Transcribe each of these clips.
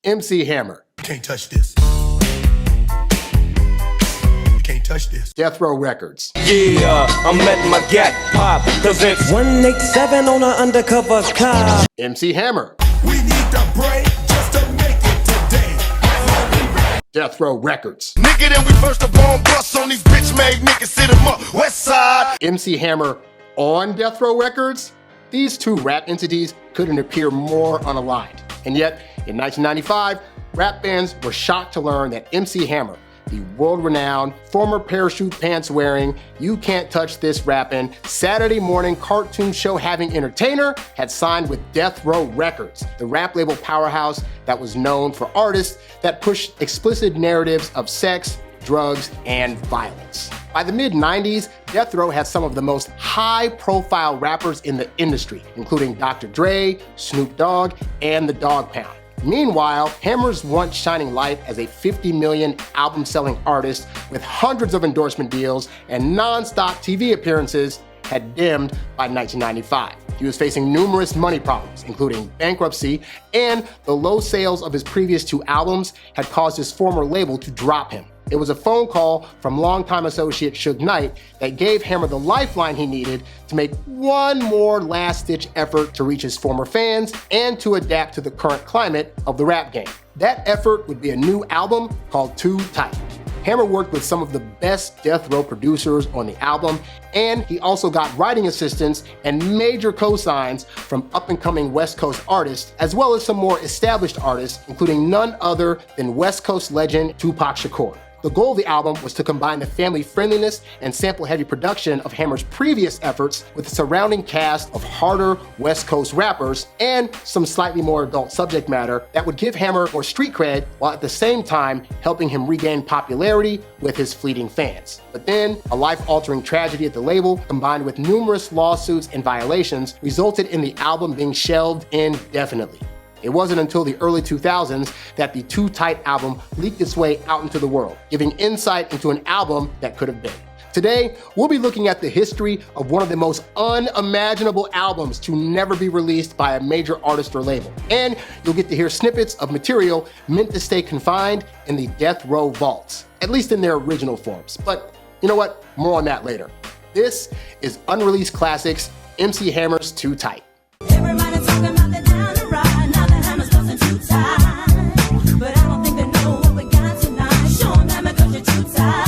MC Hammer. You can't touch this. You can't touch this. Death Row Records. Yeah, I'm letting my gat pop, cause it's 187 on an undercover car. MC Hammer. We need to break just to make it today. Death Row Records. Nigga, then we first of all bust on these bitch-made niggas, sit 'em up, West Side. MC Hammer on Death Row Records? These two rap entities couldn't appear more unaligned. And yet, in 1995, rap fans were shocked to learn that MC Hammer, the world-renowned, former parachute pants-wearing, you can't touch this rapping, Saturday morning cartoon show-having entertainer, had signed with Death Row Records, the rap label powerhouse that was known for artists that pushed explicit narratives of sex, drugs, and violence. By the mid-90s, Death Row had some of the most high-profile rappers in the industry, including Dr. Dre, Snoop Dogg, and the Dogg Pound. Meanwhile, Hammer's once shining light as a 50 million album-selling artist with hundreds of endorsement deals and non-stop TV appearances had dimmed by 1995. He was facing numerous money problems, including bankruptcy, and the low sales of his previous two albums had caused his former label to drop him. It was a phone call from longtime associate Suge Knight that gave Hammer the lifeline he needed to make one more last-ditch effort to reach his former fans and to adapt to the current climate of the rap game. That effort would be a new album called Too Tight. Hammer worked with some of the best Death Row producers on the album, and he also got writing assistance and major co-signs from up-and-coming West Coast artists, as well as some more established artists, including none other than West Coast legend Tupac Shakur. The goal of the album was to combine the family friendliness and sample-heavy production of Hammer's previous efforts with the surrounding cast of harder West Coast rappers and some slightly more adult subject matter that would give Hammer more street cred while at the same time helping him regain popularity with his fleeting fans. But then, a life-altering tragedy at the label, combined with numerous lawsuits and violations, resulted in the album being shelved indefinitely. It wasn't until the early 2000s that the Too Tight album leaked its way out into the world, giving insight into an album that could have been. Today, we'll be looking at the history of one of the most unimaginable albums to never be released by a major artist or label. And you'll get to hear snippets of material meant to stay confined in the Death Row vaults, at least in their original forms. But you know what? More on that later. This is Unreleased Classics, MC Hammer's Too Tight. Everybody talking about the down the ride, now the hammer's busting too tight. But I don't think they know what we got tonight. Show 'em hammer 'cause you're too tight.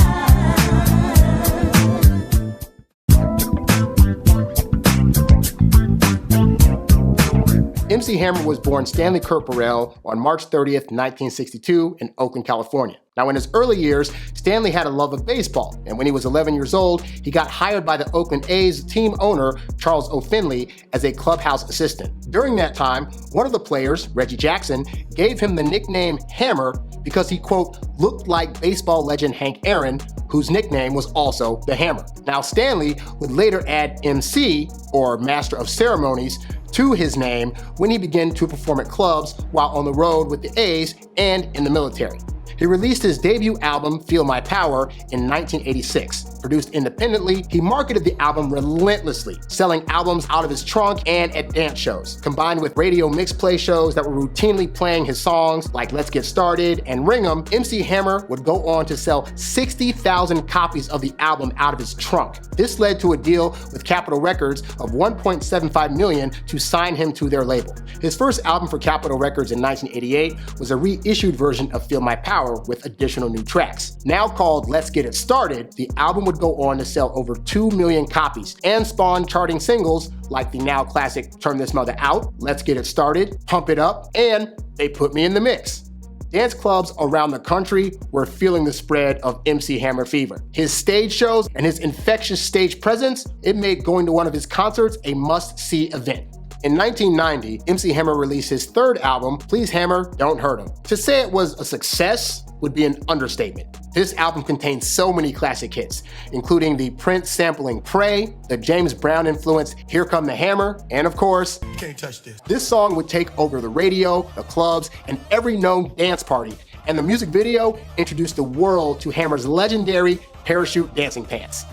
MC Hammer was born Stanley Kurt Burrell on March 30th, 1962 in Oakland, California. Now, in his early years, Stanley had a love of baseball, and when he was 11 years old, he got hired by the Oakland A's team owner, Charles O. Finley, as a clubhouse assistant. During that time, one of the players, Reggie Jackson, gave him the nickname Hammer because he, quote, looked like baseball legend Hank Aaron, whose nickname was also the Hammer. Now, Stanley would later add MC, or Master of Ceremonies, to his name when he began to perform at clubs while on the road with the A's and in the military. He released his debut album, Feel My Power, in 1986. Produced independently, he marketed the album relentlessly, selling albums out of his trunk and at dance shows. Combined with radio mix play shows that were routinely playing his songs like Let's Get Started and Ring 'Em, MC Hammer would go on to sell 60,000 copies of the album out of his trunk. This led to a deal with Capitol Records of $1.75 million to sign him to their label. His first album for Capitol Records in 1988 was a reissued version of Feel My Power with additional new tracks. Now called Let's Get It Started, the album would go on to sell over 2 million copies and spawn charting singles like the now classic Turn This Mother Out, Let's Get It Started, Pump It Up, and They Put Me in the Mix. Dance clubs around the country were feeling the spread of MC Hammer fever. His stage shows and his infectious stage presence, it made going to one of his concerts a must-see event. In 1990, MC Hammer released his third album, Please Hammer, Don't Hurt 'Em. To say it was a success would be an understatement. This album contains so many classic hits, including the Prince sampling Pray, the James Brown influenced Here Come the Hammer, and of course, Can't touch this. This song would take over the radio, the clubs, and every known dance party, and the music video introduced the world to Hammer's legendary parachute dancing pants.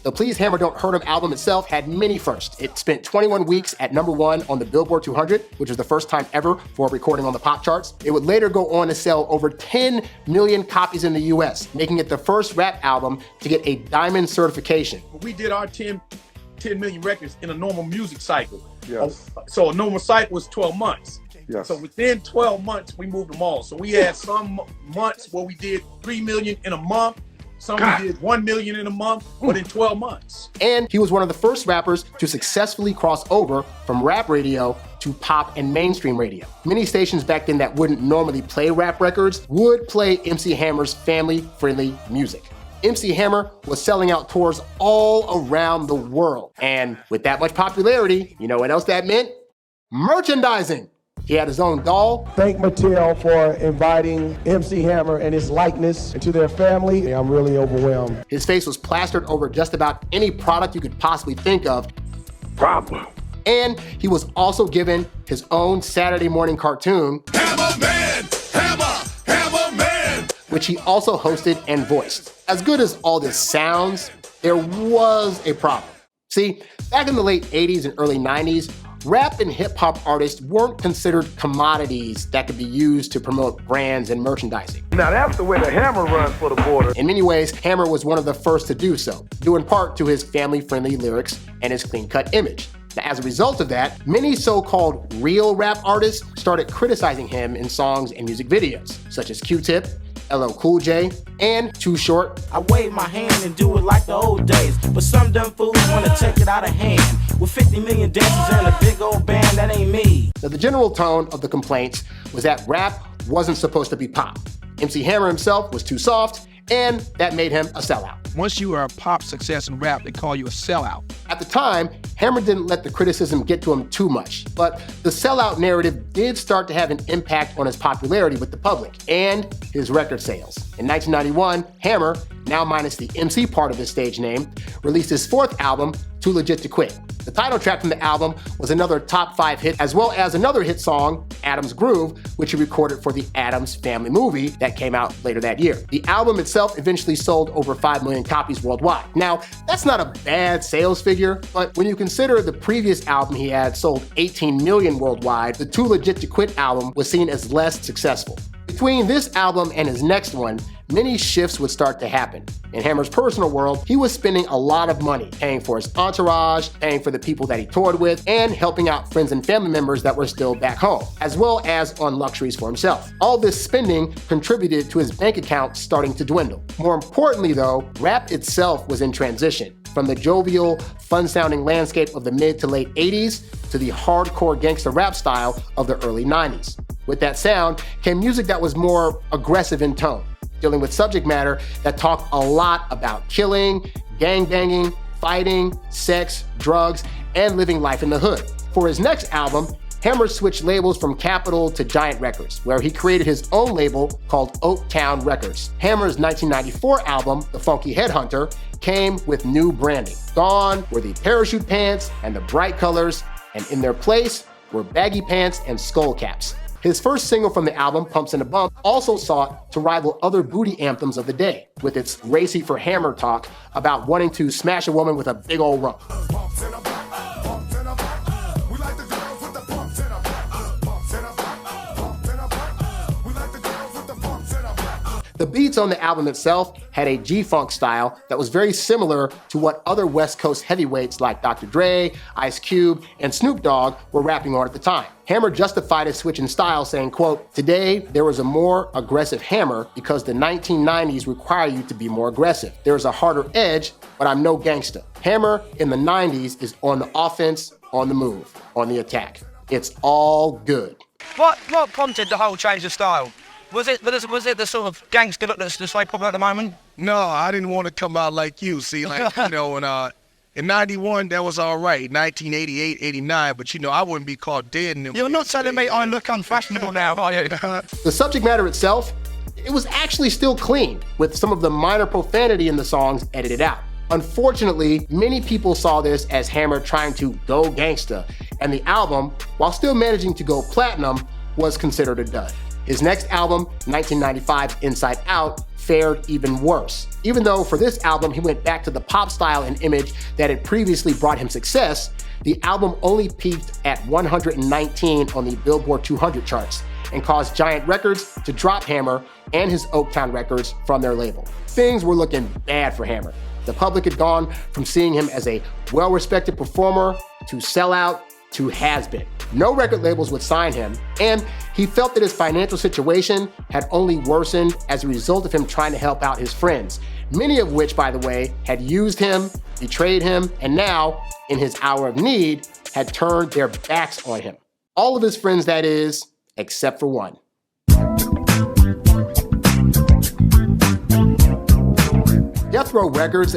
The Please Hammer Don't Hurt 'Em album itself had many firsts. It spent 21 weeks at #1 on the Billboard 200, which was the first time ever for a recording on the pop charts. It would later go on to sell over 10 million copies in the US, making it the first rap album to get a diamond certification. We did our 10 million records in a normal music cycle. Yes. So a normal cycle was 12 months. Yes. So within 12 months, we moved them all. So we had some months where we did 3 million in a month. Some we did 1 million in a month, but in 12 months. And he was one of the first rappers to successfully cross over from rap radio to pop and mainstream radio. Many stations back then that wouldn't normally play rap records would play MC Hammer's family-friendly music. MC Hammer was selling out tours all around the world. And with that much popularity, you know what else that meant? Merchandising. He had his own doll. Thank Mattel for inviting MC Hammer and his likeness into their family. I'm really overwhelmed. His face was plastered over just about any product you could possibly think of. Problem. And he was also given his own Saturday morning cartoon, Hammerman, Hammerman. which he also hosted and voiced. As good as all this sounds, there was a problem. See, back in the late 80s and early 90s, rap and hip-hop artists weren't considered commodities that could be used to promote brands and merchandising. Now that's the way the Hammer runs for the border. In many ways, Hammer was one of the first to do so, due in part to his family-friendly lyrics and his clean-cut image. Now, as a result of that, many so-called real rap artists started criticizing him in songs and music videos, such as Q-Tip, LL Cool J, and Too Short. I wave my hand and do it like the old days, but some dumb fools wanna take it out of hand. With 50 million dancers and a big old band, that ain't me. Now, the general tone of the complaints was that rap wasn't supposed to be pop. MC Hammer himself was too soft, and that made him a sellout. Once you are a pop success in rap, they call you a sellout. At the time, Hammer didn't let the criticism get to him too much, but the sellout narrative did start to have an impact on his popularity with the public and his record sales. In 1991, Hammer, now minus the MC part of his stage name, released his fourth album, Too Legit to Quit. The title track from the album was another top 5 hit, as well as another hit song, Adam's Groove, which he recorded for the Addams Family movie that came out later that year. The album itself eventually sold over 5 million copies worldwide. Now, that's not a bad sales figure, but when you consider the previous album he had sold 18 million worldwide, the Too Legit to Quit album was seen as less successful. Between this album and his next one, many shifts would start to happen. In Hammer's personal world, he was spending a lot of money paying for his entourage, paying for the people that he toured with, and helping out friends and family members that were still back home, as well as on luxuries for himself. All this spending contributed to his bank account starting to dwindle. More importantly though, rap itself was in transition, from the jovial, fun-sounding landscape of the mid to late 80s to the hardcore gangster rap style of the early 90s. With that sound came music that was more aggressive in tone, dealing with subject matter that talked a lot about killing, gangbanging, fighting, sex, drugs, and living life in the hood. For his next album, Hammer switched labels from Capitol to Giant Records, where he created his own label called Oaktown Records. Hammer's 1994 album, The Funky Headhunter, came with new branding. Gone were the parachute pants and the bright colors, and in their place were baggy pants and skull caps. His first single from the album, Pumps and a Bump, also sought to rival other booty anthems of the day, with its racy for Hammer talk about wanting to smash a woman with a big old rump. The beats on the album itself had a G-Funk style that was very similar to what other West Coast heavyweights like Dr. Dre, Ice Cube, and Snoop Dogg were rapping on at the time. Hammer justified his switch in style saying, quote, "Today, there was a more aggressive Hammer because the 1990s require you to be more aggressive. There is a harder edge, but I'm no gangster. Hammer in the 90s is on the offense, on the move, on the attack. It's all good." What prompted the whole change of style? Was it the sort of gangster look that's so popular at the moment? No, I didn't want to come out like you. See, like, you know, in 91, that was all right. 1988, 89, but you know, I wouldn't be caught dead in them. You're not telling me I look unfashionable now, are you? The subject matter itself, it was actually still clean, with some of the minor profanity in the songs edited out. Unfortunately, many people saw this as Hammer trying to go gangsta, and the album, while still managing to go platinum, was considered a dud. His next album, 1995's Inside Out, fared even worse. Even though for this album he went back to the pop style and image that had previously brought him success, the album only peaked at 119 on the Billboard 200 charts and caused Giant Records to drop Hammer and his Oaktown Records from their label. Things were looking bad for Hammer. The public had gone from seeing him as a well-respected performer to sellout to has-been. No record labels would sign him, and he felt that his financial situation had only worsened as a result of him trying to help out his friends, many of which, by the way, had used him, betrayed him, and now, in his hour of need, had turned their backs on him. All of his friends, that is, except for one. Death Row Records,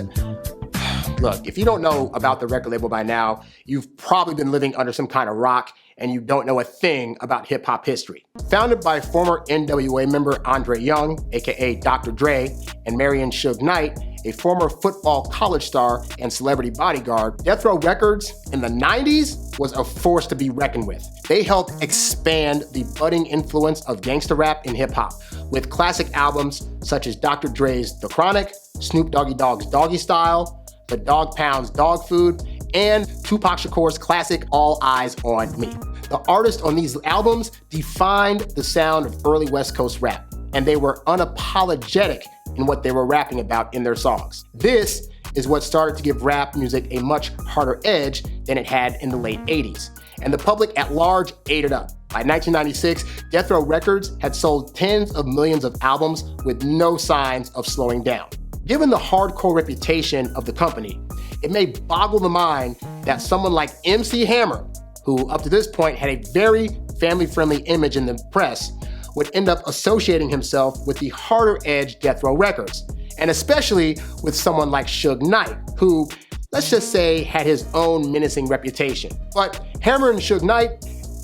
look, if you don't know about the record label by now, you've probably been living under some kind of rock and you don't know a thing about hip hop history. Founded by former NWA member Andre Young, aka Dr. Dre, and Marion Suge Knight, a former football college star and celebrity bodyguard, Death Row Records in the 90s was a force to be reckoned with. They helped expand the budding influence of gangsta rap in hip hop with classic albums such as Dr. Dre's The Chronic, Snoop Doggy Dogg's Doggy Style, The Dog Pound's Dog Food, and Tupac Shakur's classic All Eyes on Me. The artists on these albums defined the sound of early West Coast rap, and they were unapologetic in what they were rapping about in their songs. This is what started to give rap music a much harder edge than it had in the late 80s. And the public at large ate it up. By 1996, Death Row Records had sold tens of millions of albums with no signs of slowing down. Given the hardcore reputation of the company, it may boggle the mind that someone like MC Hammer, who up to this point had a very family-friendly image in the press, would end up associating himself with the harder-edged Death Row Records, and especially with someone like Suge Knight, who, let's just say, had his own menacing reputation. But Hammer and Suge Knight,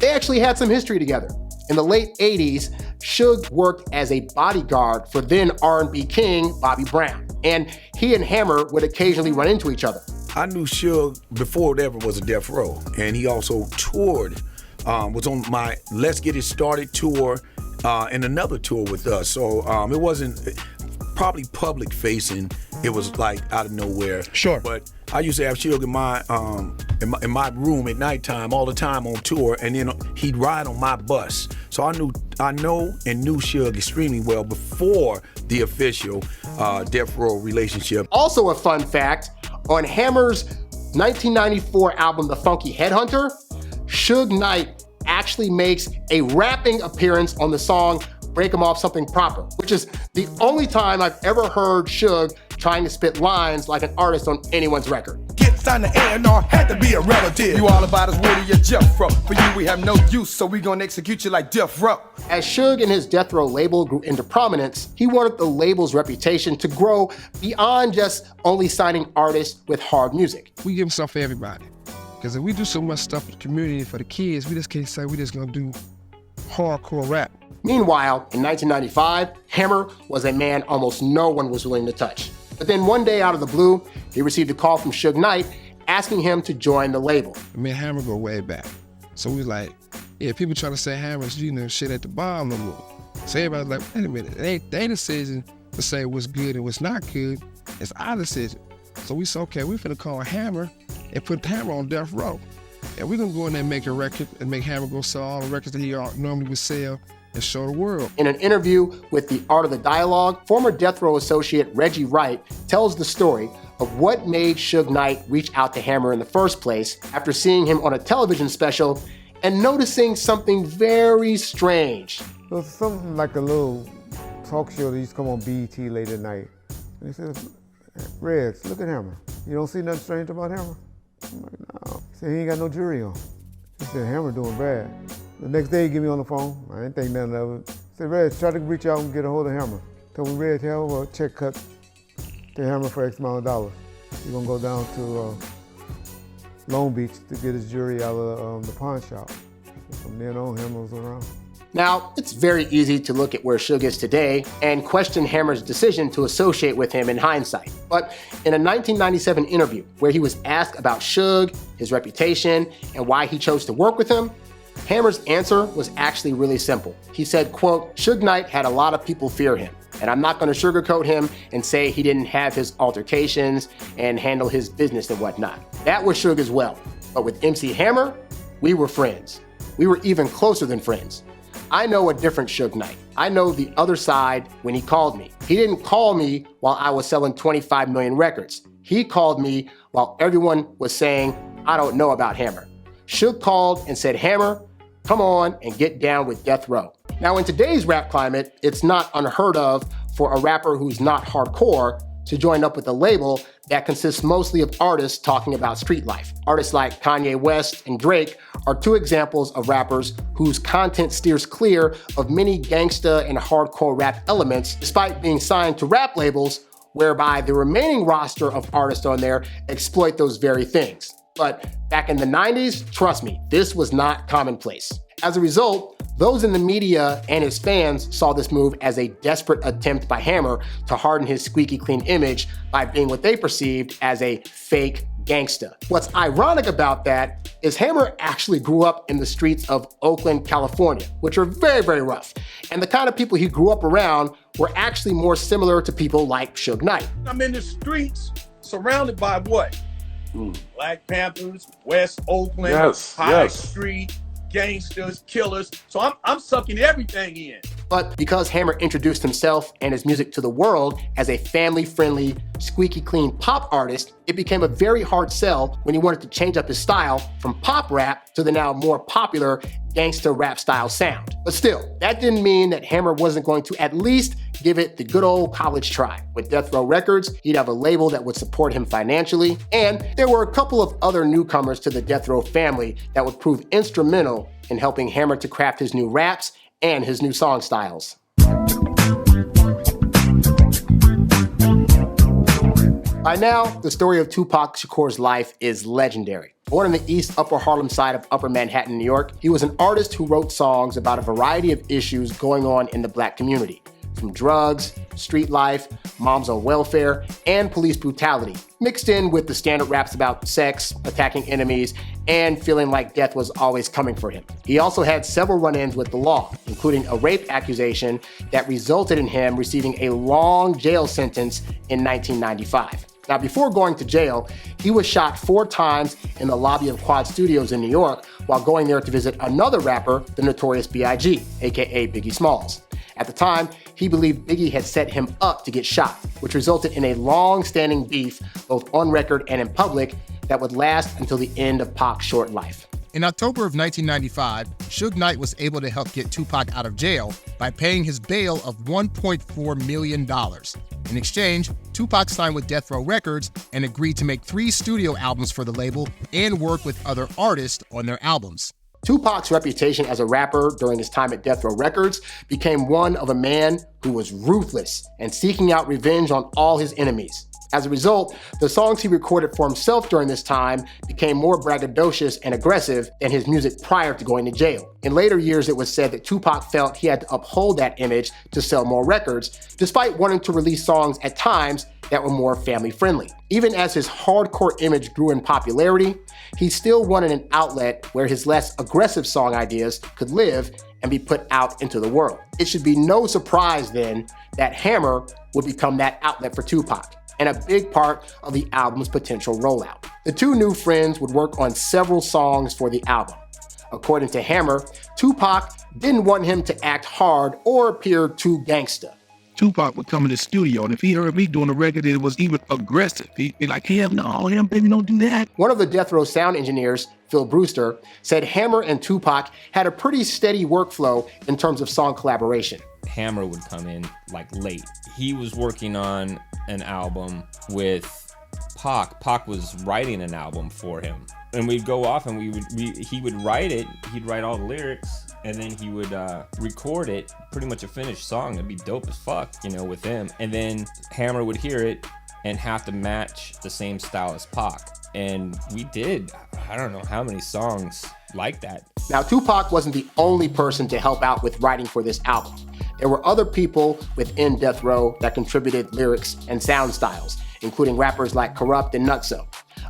they actually had some history together. In the late 80s, Suge worked as a bodyguard for then R&B king Bobby Brown, and he and Hammer would occasionally run into each other. I knew Suge before it ever was a Death Row, and he also toured, was on my Let's Get It Started tour, and another tour with us. So it wasn't probably public facing. It was like out of nowhere. Sure. But I used to have Suge in my room at nighttime all the time on tour, and then he'd ride on my bus. So I know and knew Suge extremely well before the official Death Row relationship. Also a fun fact, on Hammer's 1994 album, The Funky Headhunter, Suge Knight actually makes a rapping appearance on the song Break 'Em Off Something Proper, which is the only time I've ever heard Suge trying to spit lines like an artist on anyone's record. Get signed to A&R, had to be a relative. You all about us, where do you jump from? For you, we have no use, so we gonna execute you like Death Row. As Suge and his Death Row label grew into prominence, he wanted the label's reputation to grow beyond just only signing artists with hard music. We give them stuff for everybody. Because if we do so much stuff for the community, for the kids, we just can't say we just gonna do hardcore rap. Meanwhile, in 1995, Hammer was a man almost no one was willing to touch. But then one day out of the blue, he received a call from Suge Knight asking him to join the label. Me and Hammer go way back. So we was like, yeah, people trying to say Hammer's, shit at the bottom no more. So everybody's like, wait a minute, it ain't their decision to say what's good and what's not good. It's our decision. So we said, okay, we finna call Hammer and put Hammer on Death Row. And we're gonna go in there and make a record and make Hammer go sell all the records that he normally would sell and show the world. In an interview with The Art of the Dialogue, former Death Row associate Reggie Wright tells the story of what made Suge Knight reach out to Hammer in the first place after seeing him on a television special and noticing something very strange. It was something like a little talk show that used to come on BET late at night. And he said, Reds, look at Hammer. You don't see nothing strange about Hammer? I'm like, no. He said, he ain't got no jury on. He said, Hammer doing bad. The next day he get me on the phone. I didn't think nothing of it. He said, Reds, try to reach out and get a hold of Hammer. Told me, Reds, have a check cut to Hammer for X amount of dollars. He's gonna go down to Long Beach to get his jury out of the pawn shop. From then on, Hammer was around. Now, it's very easy to look at where Suge is today and question Hammer's decision to associate with him in hindsight. But in a 1997 interview where he was asked about Suge, his reputation, and why he chose to work with him, Hammer's answer was actually really simple. He said, quote, Suge Knight had a lot of people fear him. And I'm not gonna sugarcoat him and say he didn't have his altercations and handle his business and whatnot. That was Suge as well. But with MC Hammer, we were friends. We were even closer than friends. I know a different Suge Knight. I know the other side when he called me. He didn't call me while I was selling 25 million records. He called me while everyone was saying, I don't know about Hammer. Suge called and said, Hammer, come on and get down with Death Row. Now in today's rap climate, it's not unheard of for a rapper who's not hardcore to join up with a label that consists mostly of artists talking about street life. Artists like Kanye West and Drake are two examples of rappers whose content steers clear of many gangsta and hardcore rap elements, despite being signed to rap labels whereby the remaining roster of artists on there exploit those very things. But back in the 90s, trust me, this was not commonplace. As a result, those in the media and his fans saw this move as a desperate attempt by Hammer to harden his squeaky clean image by being what they perceived as a fake gangsta. What's ironic about that is Hammer actually grew up in the streets of Oakland, California, which are very, very rough. And the kind of people he grew up around were actually more similar to people like Suge Knight. I'm in the streets surrounded by what? Black Panthers, West Oakland, High Street, gangsters, killers. So I'm sucking everything in. But because Hammer introduced himself and his music to the world as a family-friendly, squeaky clean pop artist, it became a very hard sell when he wanted to change up his style from pop rap to the now more popular gangsta rap style sound. But still, that didn't mean that Hammer wasn't going to at least give it the good old college try. With Death Row Records, he'd have a label that would support him financially, and there were a couple of other newcomers to the Death Row family that would prove instrumental in helping Hammer to craft his new raps and his new song styles. By now, the story of Tupac Shakur's life is legendary. Born in the East Upper Harlem side of Upper Manhattan, New York, he was an artist who wrote songs about a variety of issues going on in the Black community, from drugs, street life, moms on welfare, and police brutality, mixed in with the standard raps about sex, attacking enemies, and feeling like death was always coming for him. He also had several run-ins with the law, including a rape accusation that resulted in him receiving a long jail sentence in 1995. Now, before going to jail, he was shot 4 times in the lobby of Quad Studios in New York while going there to visit another rapper, the Notorious B.I.G., aka Biggie Smalls. At the time, he believed Biggie had set him up to get shot, which resulted in a long-standing beef, both on record and in public, that would last until the end of Pac's short life. In October of 1995, Suge Knight was able to help get Tupac out of jail by paying his bail of $1.4 million. In exchange, Tupac signed with Death Row Records and agreed to make 3 studio albums for the label and work with other artists on their albums. Tupac's reputation as a rapper during his time at Death Row Records became one of a man who was ruthless and seeking out revenge on all his enemies. As a result, the songs he recorded for himself during this time became more braggadocious and aggressive than his music prior to going to jail. In later years, it was said that Tupac felt he had to uphold that image to sell more records, despite wanting to release songs at times that were more family-friendly. Even as his hardcore image grew in popularity, he still wanted an outlet where his less aggressive song ideas could live and be put out into the world. It should be no surprise then that Hammer would become that outlet for Tupac, and a big part of the album's potential rollout. The two new friends would work on several songs for the album. According to Hammer, Tupac didn't want him to act hard or appear too gangsta. Tupac would come in the studio, and if he heard me doing a record that was even aggressive, he'd be like, hell no, baby, don't do that. One of the Death Row sound engineers, Phil Brewster, said Hammer and Tupac had a pretty steady workflow in terms of song collaboration. Hammer would come in like late. He was working on an album with Pac. Pac was writing an album for him. And we'd go off and he would write it, he'd write all the lyrics, and then he would record it, pretty much a finished song. It'd be dope as fuck, you know, with him. And then Hammer would hear it and have to match the same style as Pac. And we did, I don't know how many songs like that. Now, Tupac wasn't the only person to help out with writing for this album. There were other people within Death Row that contributed lyrics and sound styles, including rappers like Corrupt and Nutt-so.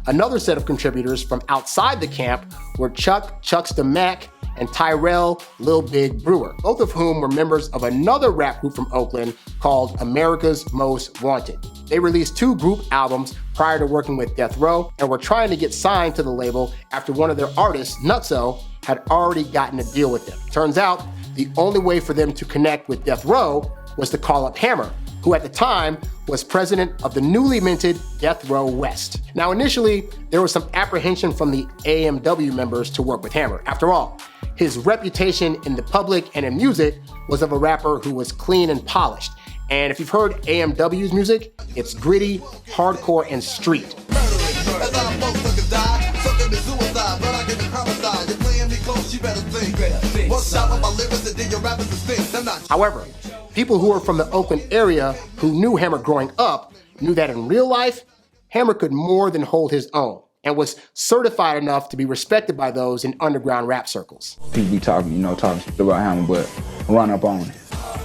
Another set of contributors from outside the camp were Chucksta Mac and Tyrell Lil Big Brewer, both of whom were members of another rap group from Oakland called America's Most Wanted. They released 2 group albums prior to working with Death Row and were trying to get signed to the label after one of their artists, Nutt-so, had already gotten a deal with them. Turns out, the only way for them to connect with Death Row was to call up Hammer, who at the time was president of the newly minted Death Row West. Now initially, there was some apprehension from the AMW members to work with Hammer. After all, his reputation in the public and in music was of a rapper who was clean and polished. And if you've heard AMW's music, it's gritty, hardcore, and street. However, people who were from the Oakland area who knew Hammer growing up knew that in real life, Hammer could more than hold his own and was certified enough to be respected by those in underground rap circles. People be talking, talking shit about Hammer, but run up on it.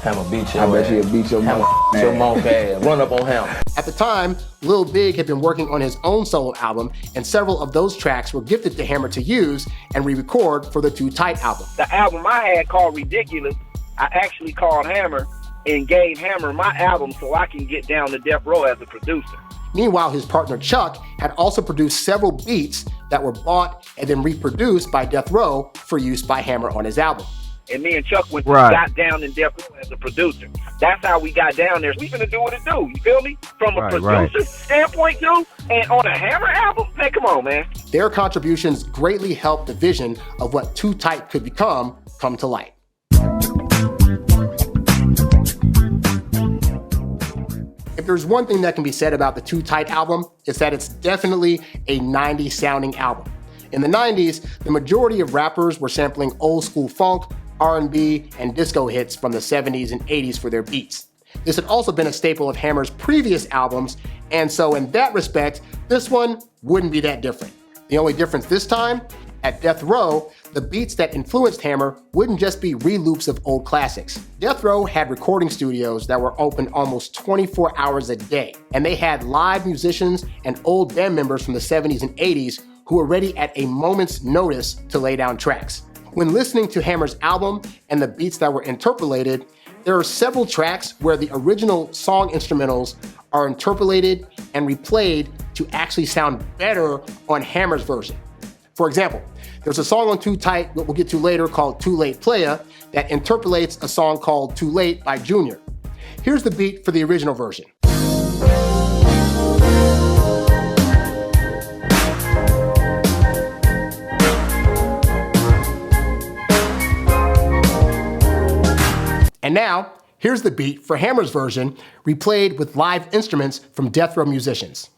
Hammer beat your I bet he'll beat your monk ass. Run up on Hammer. At the time, Lil Big had been working on his own solo album, and several of those tracks were gifted to Hammer to use and re-record for the Too Tight album. The album I had called Ridiculous, I actually called Hammer and gave Hammer my album so I can get down to Death Row as a producer. Meanwhile, his partner Chuck had also produced several beats that were bought and then reproduced by Death Row for use by Hammer on his album. And me and Chuck got down in Death Row as a producer. That's how we got down there. We finna do what it do, you feel me? From a producer standpoint too, and on a Hammer album, man, come on, man. Their contributions greatly helped the vision of what Too Tight could become come to light. If there's one thing that can be said about the Too Tight album, it's that it's definitely a 90s sounding album. In the 90s, the majority of rappers were sampling old school funk, R&B, and disco hits from the 70s and 80s for their beats. This had also been a staple of Hammer's previous albums, and so in that respect, this one wouldn't be that different. The only difference this time, at Death Row, the beats that influenced Hammer wouldn't just be re-loops of old classics. Death Row had recording studios that were open almost 24 hours a day, and they had live musicians and old band members from the 70s and 80s who were ready at a moment's notice to lay down tracks. When listening to Hammer's album and the beats that were interpolated, there are several tracks where the original song instrumentals are interpolated and replayed to actually sound better on Hammer's version. For example, there's a song on Too Tight, that we'll get to later, called Too Late Playa, that interpolates a song called Too Late by Junior. Here's the beat for the original version. And now, here's the beat for Hammer's version, replayed with live instruments from Death Row musicians.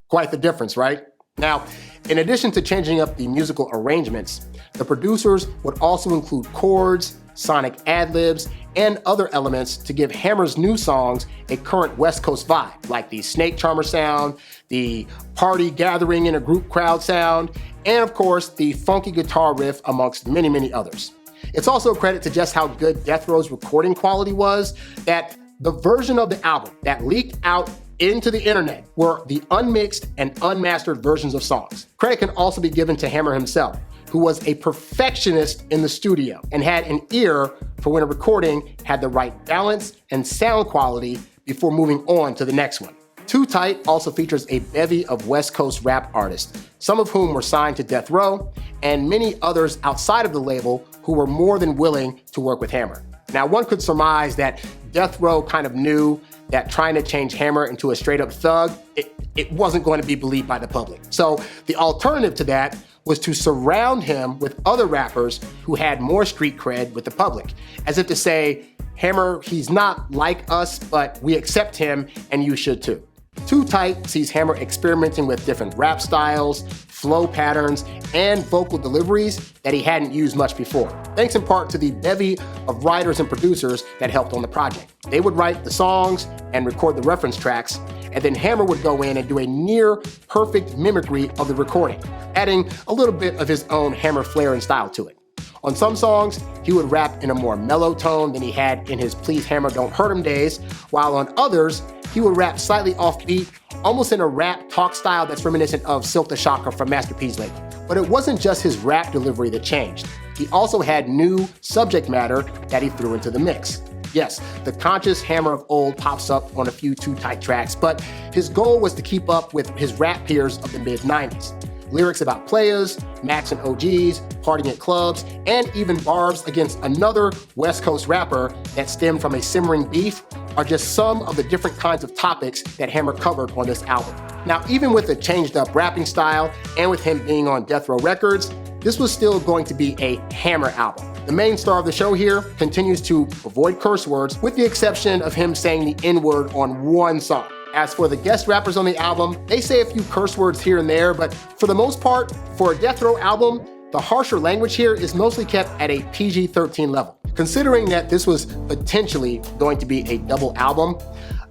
Quite the difference, right? Now, in addition to changing up the musical arrangements, the producers would also include chords, sonic ad-libs, and other elements to give Hammer's new songs a current West Coast vibe, like the snake charmer sound, the party gathering in a group crowd sound, and of course, the funky guitar riff, amongst many, many others. It's also a credit to just how good Death Row's recording quality was that the version of the album that leaked out into the internet were the unmixed and unmastered versions of songs. Credit can also be given to Hammer himself, who was a perfectionist in the studio and had an ear for when a recording had the right balance and sound quality before moving on to the next one. Too Tight also features a bevy of West Coast rap artists, some of whom were signed to Death Row, and many others outside of the label who were more than willing to work with Hammer. Now, one could surmise that Death Row kind of knew that trying to change Hammer into a straight-up thug, it wasn't going to be believed by the public. So the alternative to that was to surround him with other rappers who had more street cred with the public, as if to say, Hammer, he's not like us, but we accept him and you should too. Too Tight sees Hammer experimenting with different rap styles, flow patterns, and vocal deliveries that he hadn't used much before, thanks in part to the bevy of writers and producers that helped on the project. They would write the songs and record the reference tracks, and then Hammer would go in and do a near perfect mimicry of the recording, adding a little bit of his own Hammer flair and style to it. On some songs, he would rap in a more mellow tone than he had in his Please Hammer Don't Hurt Him days, while on others, he would rap slightly offbeat, almost in a rap talk style that's reminiscent of Silk the Shocker from Master P's label. But it wasn't just his rap delivery that changed. He also had new subject matter that he threw into the mix. Yes, the conscious Hammer of old pops up on a few Too Tight tracks, but his goal was to keep up with his rap peers of the mid-90s. Lyrics about players, Macs and OGs, partying at clubs, and even barbs against another West Coast rapper that stemmed from a simmering beef are just some of the different kinds of topics that Hammer covered on this album. Now, even with a changed up rapping style and with him being on Death Row Records, this was still going to be a Hammer album. The main star of the show here continues to avoid curse words, with the exception of him saying the N-word on one song. As for the guest rappers on the album, they say a few curse words here and there, but for the most part, for a Death Row album, the harsher language here is mostly kept at a PG-13 level. Considering that this was potentially going to be a double album,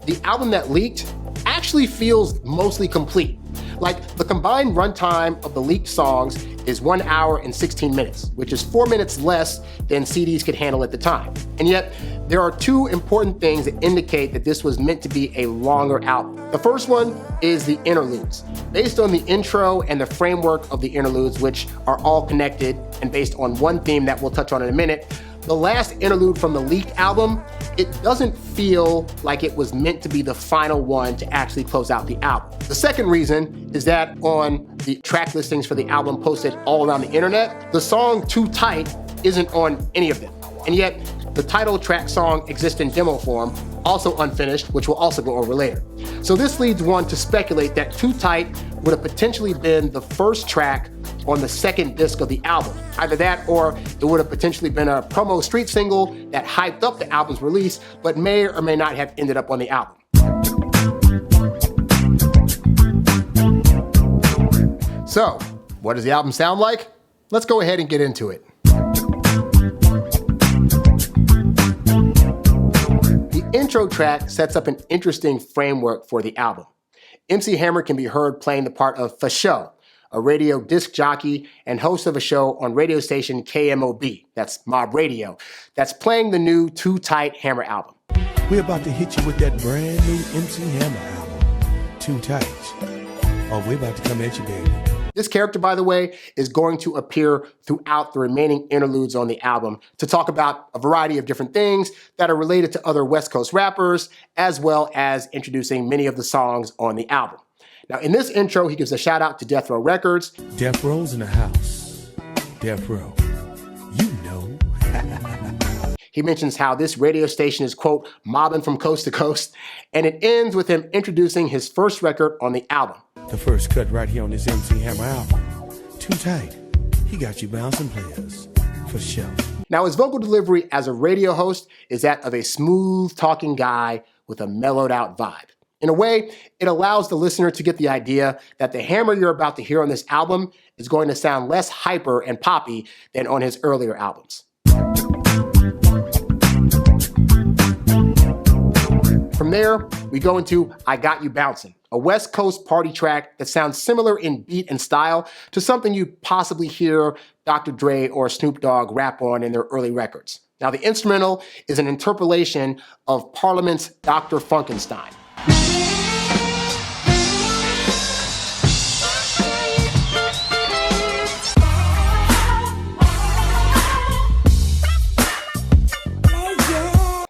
the album that leaked actually feels mostly complete. Like, the combined runtime of the leaked songs is 1 hour and 16 minutes, which is 4 minutes less than CDs could handle at the time. And yet, there are two important things that indicate that this was meant to be a longer album. The first one is the interludes. Based on the intro and the framework of the interludes, which are all connected and based on one theme that we'll touch on in a minute, the last interlude from the leaked album, it doesn't feel like it was meant to be the final one to actually close out the album. The second reason is that on the track listings for the album posted all around the internet, the song Too Tight isn't on any of them. And yet, the title track song exists in demo form, also unfinished, which we'll also go over later. So this leads one to speculate that Too Tight would have potentially been the first track on the second disc of the album. Either that or it would have potentially been a promo street single that hyped up the album's release, but may or may not have ended up on the album. So, what does the album sound like? Let's go ahead and get into it. The intro track sets up an interesting framework for the album. MC Hammer can be heard playing the part of Fletcher, a radio disc jockey and host of a show on radio station KMOB, that's Mob Radio, that's playing the new Too Tight Hammer album. We're about to hit you with that brand new MC Hammer album, Too Tight. Oh, we're about to come at you, baby. This character, by the way, is going to appear throughout the remaining interludes on the album to talk about a variety of different things that are related to other West Coast rappers, as well as introducing many of the songs on the album. Now, in this intro, he gives a shout out to Death Row Records. Death Row's in the house. Death Row, you know. He mentions how this radio station is, quote, mobbing from coast to coast, and it ends with him introducing his first record on the album. The first cut right here on this MC Hammer album, Too Tight. He got you bouncing players, for sure. Now, his vocal delivery as a radio host is that of a smooth talking guy with a mellowed out vibe. In a way, it allows the listener to get the idea that the Hammer you're about to hear on this album is going to sound less hyper and poppy than on his earlier albums. From there, we go into I Got You Bouncing, a West Coast party track that sounds similar in beat and style to something you'd possibly hear Dr. Dre or Snoop Dogg rap on in their early records. Now, the instrumental is an interpolation of Parliament's Dr. Funkenstein.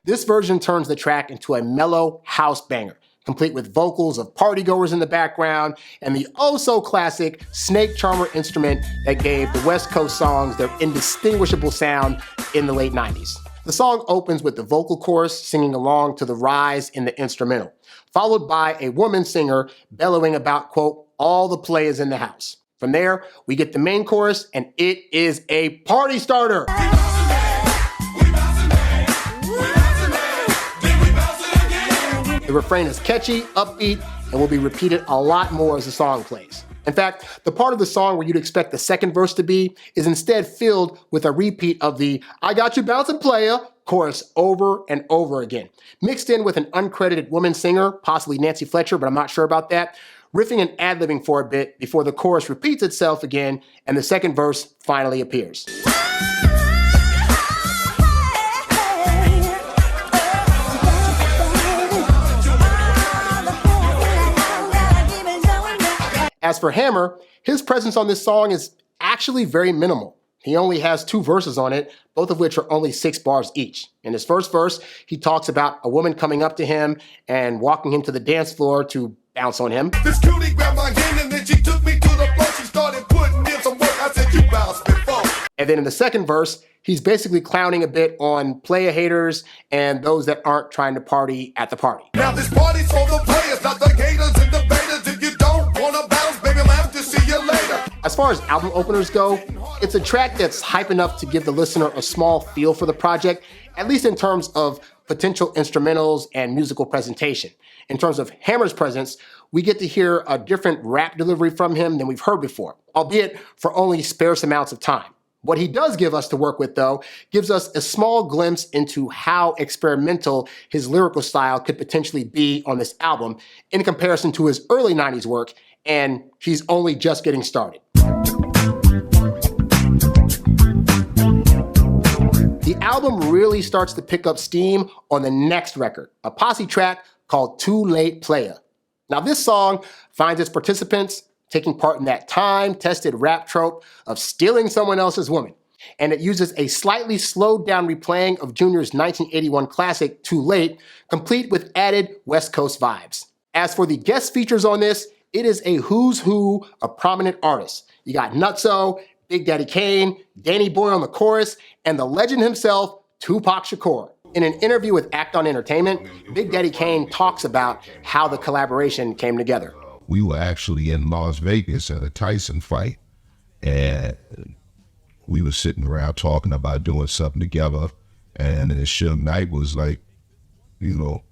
This version turns the track into a mellow house banger, complete with vocals of partygoers in the background and the oh-so-classic snake charmer instrument that gave the West Coast songs their indistinguishable sound in the late 90s. The song opens with the vocal chorus singing along to the rise in the instrumental, followed by a woman singer bellowing about, quote, all the players in the house. From there, we get the main chorus, and it is a party starter. The refrain is catchy, upbeat, and will be repeated a lot more as the song plays. In fact, the part of the song where you'd expect the second verse to be is instead filled with a repeat of the I Got You Bouncing Playa chorus over and over again, mixed in with an uncredited woman singer, possibly Nancy Fletcher, but I'm not sure about that, riffing and ad-libbing for a bit before the chorus repeats itself again and the second verse finally appears. As for Hammer, his presence on this song is actually very minimal. He only has 2 verses on it, both of which are only 6 bars each. In his first verse, he talks about a woman coming up to him and walking him to the dance floor to bounce on him. This cutie grabbed my hand and then she took me to the floor. She started putting in some work. I said, you bounced before. And then in the second verse, he's basically clowning a bit on Playa haters and those that aren't trying to party at the party. Now this party's for the players, not the haters and debaters. If you don't wanna bounce, baby, I'll have to see you later. As far as album openers go, it's a track that's hype enough to give the listener a small feel for the project, at least in terms of potential instrumentals and musical presentation. In terms of Hammer's presence, we get to hear a different rap delivery from him than we've heard before, albeit for only sparse amounts of time. What he does give us to work with, though, gives us a small glimpse into how experimental his lyrical style could potentially be on this album in comparison to his early 90s work, and he's only just getting started. The album really starts to pick up steam on the next record, a posse track called Too Late Playa. Now this song finds its participants taking part in that time-tested rap trope of stealing someone else's woman. And it uses a slightly slowed down replaying of Junior's 1981 classic, Too Late, complete with added West Coast vibes. As for the guest features on this, it is a who's who of prominent artists. You got Nutt-so, Big Daddy Kane, Danny Boy on the chorus, and the legend himself, Tupac Shakur. In an interview with Act On Entertainment, Big Daddy Kane talks about how the collaboration came together. We were actually in Las Vegas at a Tyson fight, and we were sitting around talking about doing something together, and then Suge Knight was like, you know,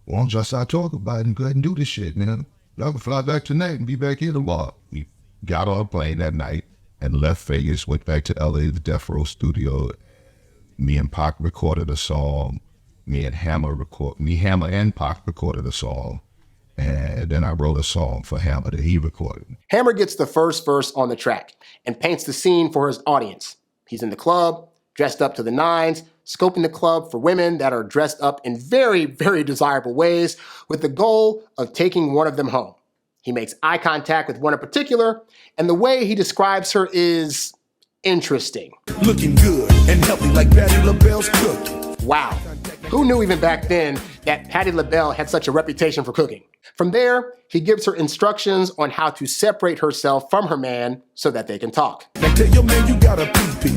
why don't y'all start talking about it and go ahead and do this shit, man? I can fly back tonight and be back here tomorrow. We got on a plane that night and left Vegas, went back to LA, the Death Row studio. Me and Pac recorded a song. Me, Hammer and Pac recorded a song. And then I wrote a song for Hammer that he recorded. Hammer gets the first verse on the track and paints the scene for his audience. He's in the club, dressed up to the nines, scoping the club for women that are dressed up in very, very desirable ways with the goal of taking one of them home. He makes eye contact with one in particular, and the way he describes her is interesting. Looking good and healthy like Patti LaBelle's cooking. Wow. Who knew even back then that Patti LaBelle had such a reputation for cooking? From there, he gives her instructions on how to separate herself from her man so that they can talk. Now tell your man you got a pee-pee.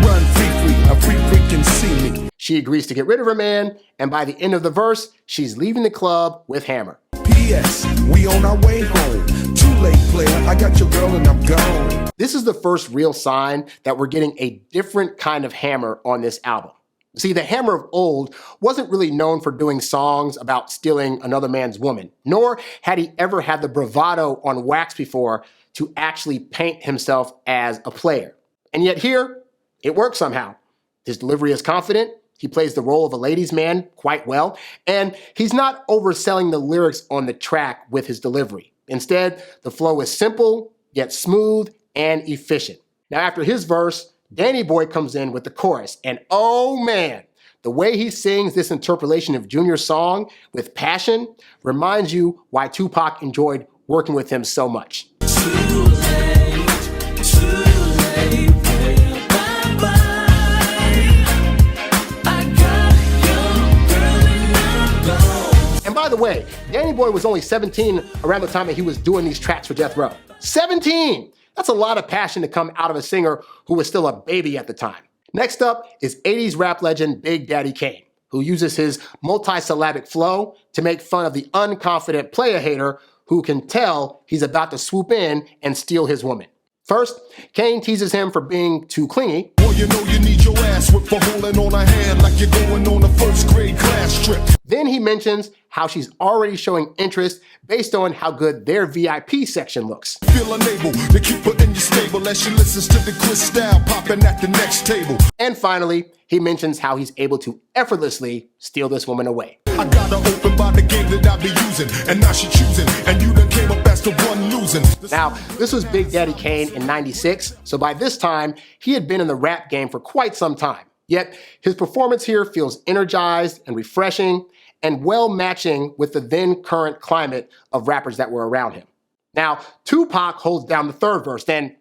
Run free, a free can see me. She agrees to get rid of her man, and by the end of the verse, she's leaving the club with Hammer. P.S. We on our way home. Too late, player. I got your girl and I'm gone. This is the first real sign that we're getting a different kind of Hammer on this album. See, the Hammer of old wasn't really known for doing songs about stealing another man's woman, nor had he ever had the bravado on wax before to actually paint himself as a player. And yet here, it works somehow. His delivery is confident, he plays the role of a ladies' man quite well, and he's not overselling the lyrics on the track with his delivery. Instead, the flow is simple, yet smooth and efficient. Now after his verse, Danny Boy comes in with the chorus, and oh man, the way he sings this interpolation of Junior's song with passion reminds you why Tupac enjoyed working with him so much. And by the way, Danny Boy was only 17 around the time that he was doing these tracks for Death Row. 17! That's a lot of passion to come out of a singer who was still a baby at the time. Next up is 80s rap legend Big Daddy Kane, who uses his multi-syllabic flow to make fun of the unconfident Playa hater who can tell he's about to swoop in and steal his woman. First, Kane teases him for being too clingy. Boy, you know you need your ass whipped for holding on a hand like you're going on a first grade class trip. Then he mentions how she's already showing interest based on how good their VIP section looks. Feel unable to keep her in your stable as she listens to the crystal popping at the next table. And finally, he mentions how he's able to effortlessly steal this woman away. I got her open by the game that I be using, and now she choosing, and you done came up as the one losing. Now, this was Big Daddy Kane in '96, so by this time, he had been in the rap game for quite some time. Yet, his performance here feels energized and refreshing, and well matching with the then current climate of rappers that were around him. Now, Tupac holds down the third verse, then,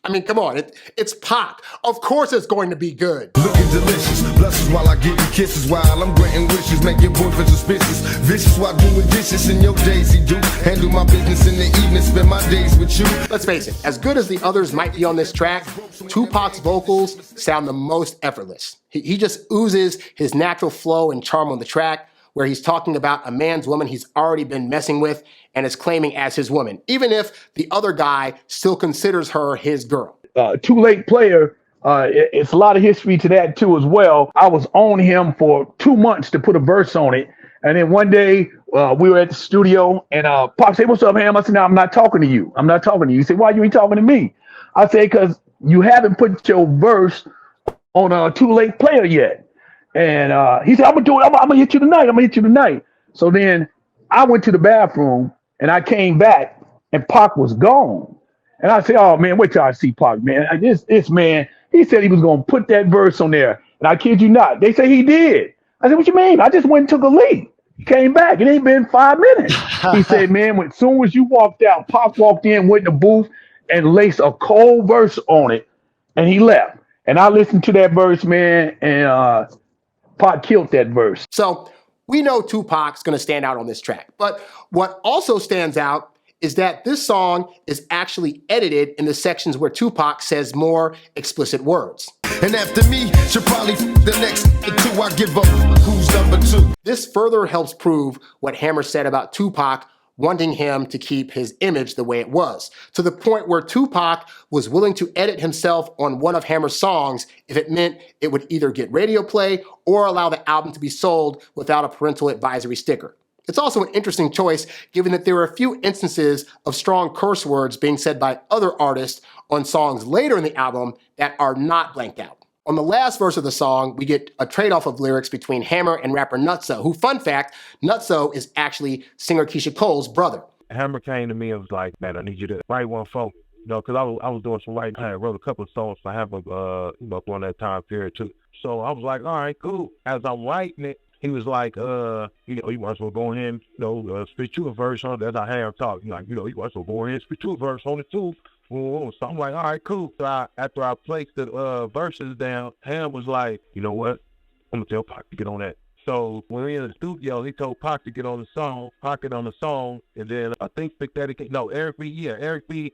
I mean, come on, it's Pac. Of course it's going to be good. Looking delicious, blessings while I give you kisses, while I'm granting wishes, make your boyfriend suspicious, vicious while doing dishes in your Daisy Duke, handle my business in the evening, spend my days with you. Let's face it, as good as the others might be on this track, Tupac's vocals sound the most effortless. He just oozes his natural flow and charm on the track, where he's talking about a man's woman he's already been messing with and is claiming as his woman, even if the other guy still considers her his girl. Too Late Player, it's a lot of history to that too as well. I was on him for 2 months to put a verse on it. And then one day we were at the studio and Pop said, "What's up, Ham?" I said, "No, I'm not talking to you. I'm not talking to you." He said, "Why you ain't talking to me?" I said, "Because you haven't put your verse on Too Late Player yet." And he said, "I'm gonna do it. I'm gonna hit you tonight. I'm gonna hit you tonight." So then I went to the bathroom and I came back and Pac was gone. And I said, "Oh man, wait till I see Pac, man. This man, he said he was gonna put that verse on there." And I kid you not, they say he did. I said, "What you mean? I just went and took a leak. Came back. It ain't been 5 minutes." He said, "Man, as soon as you walked out, Pac walked in, went in the booth and laced a cold verse on it, and he left." And I listened to that verse, man, and Pac killed that verse. So we know Tupac's going to stand out on this track. But what also stands out is that this song is actually edited in the sections where Tupac says more explicit words. And after me, she'll probably the next two I give up. Who's number two? This further helps prove what Hammer said about Tupac wanting him to keep his image the way it was, to the point where Tupac was willing to edit himself on one of Hammer's songs if it meant it would either get radio play or allow the album to be sold without a parental advisory sticker. It's also an interesting choice given that there are a few instances of strong curse words being said by other artists on songs later in the album that are not blanked out. On the last verse of the song, we get a trade-off of lyrics between Hammer and rapper Nutt-so, who, fun fact, Nutt-so is actually singer Keisha Cole's brother. Hammer came to me and was like, "Man, I need you to write one for, because I was doing some writing. I wrote a couple of songs for Hammer, during that time period too. So I was like, all right, cool. As I'm writing it, he was like, you might as well go in, spit you a verse on it. That's how Ham talk. You might as well go in and spit you a verse on it too." So I'm like, all right, cool. So after I placed the verses down, Ham was like, "You know what? I'm going to tell Pac to get on that." So when we were in the studio, he told Pac to get on the song, Pac get on the song, and then I think Eric B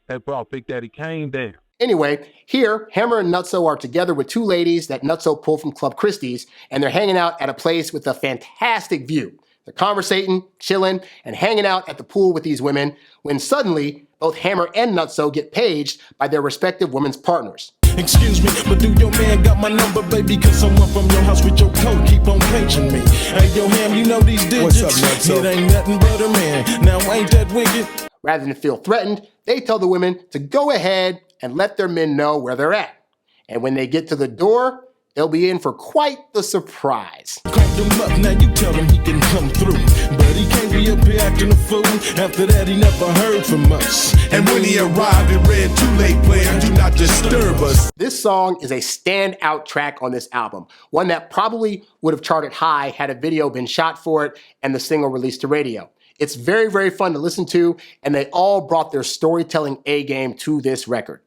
had brought Big Daddy Kane down. Anyway, here, Hammer and Nutt-so are together with two ladies that Nutt-so pulled from Club Christie's, and they're hanging out at a place with a fantastic view. They're conversating, chilling, and hanging out at the pool with these women when suddenly both Hammer and Nutt-so get paged by their respective women's partners. "Excuse me, but do your man got my number, baby? Cause someone from your house with your coat keep on paging me. Hey, yo, Ham, you know these digits? What's up, Nutt-so? It ain't nothing but a man. Now, ain't that wicked?" Rather than feel threatened, they tell the women to go ahead and let their men know where they're at. And when they get to the door, they'll be in for quite the surprise. Cranked him up, now you tell him he can come through. But he can't be up here acting a fool. After that, he never heard from us. And when he arrived, it read, "Too Late Player, do not disturb us." This song is a standout track on this album, one that probably would have charted high had a video been shot for it and the single released to radio. It's very, very fun to listen to, and they all brought their storytelling A-game to this record.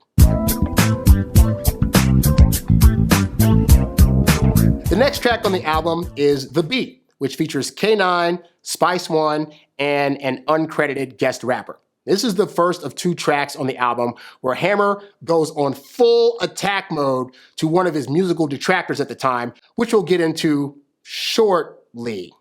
The next track on the album is The Beat, which features K9, Spice One, and an uncredited guest rapper. This is the first of two tracks on the album where Hammer goes on full attack mode to one of his musical detractors at the time, which we'll get into shortly.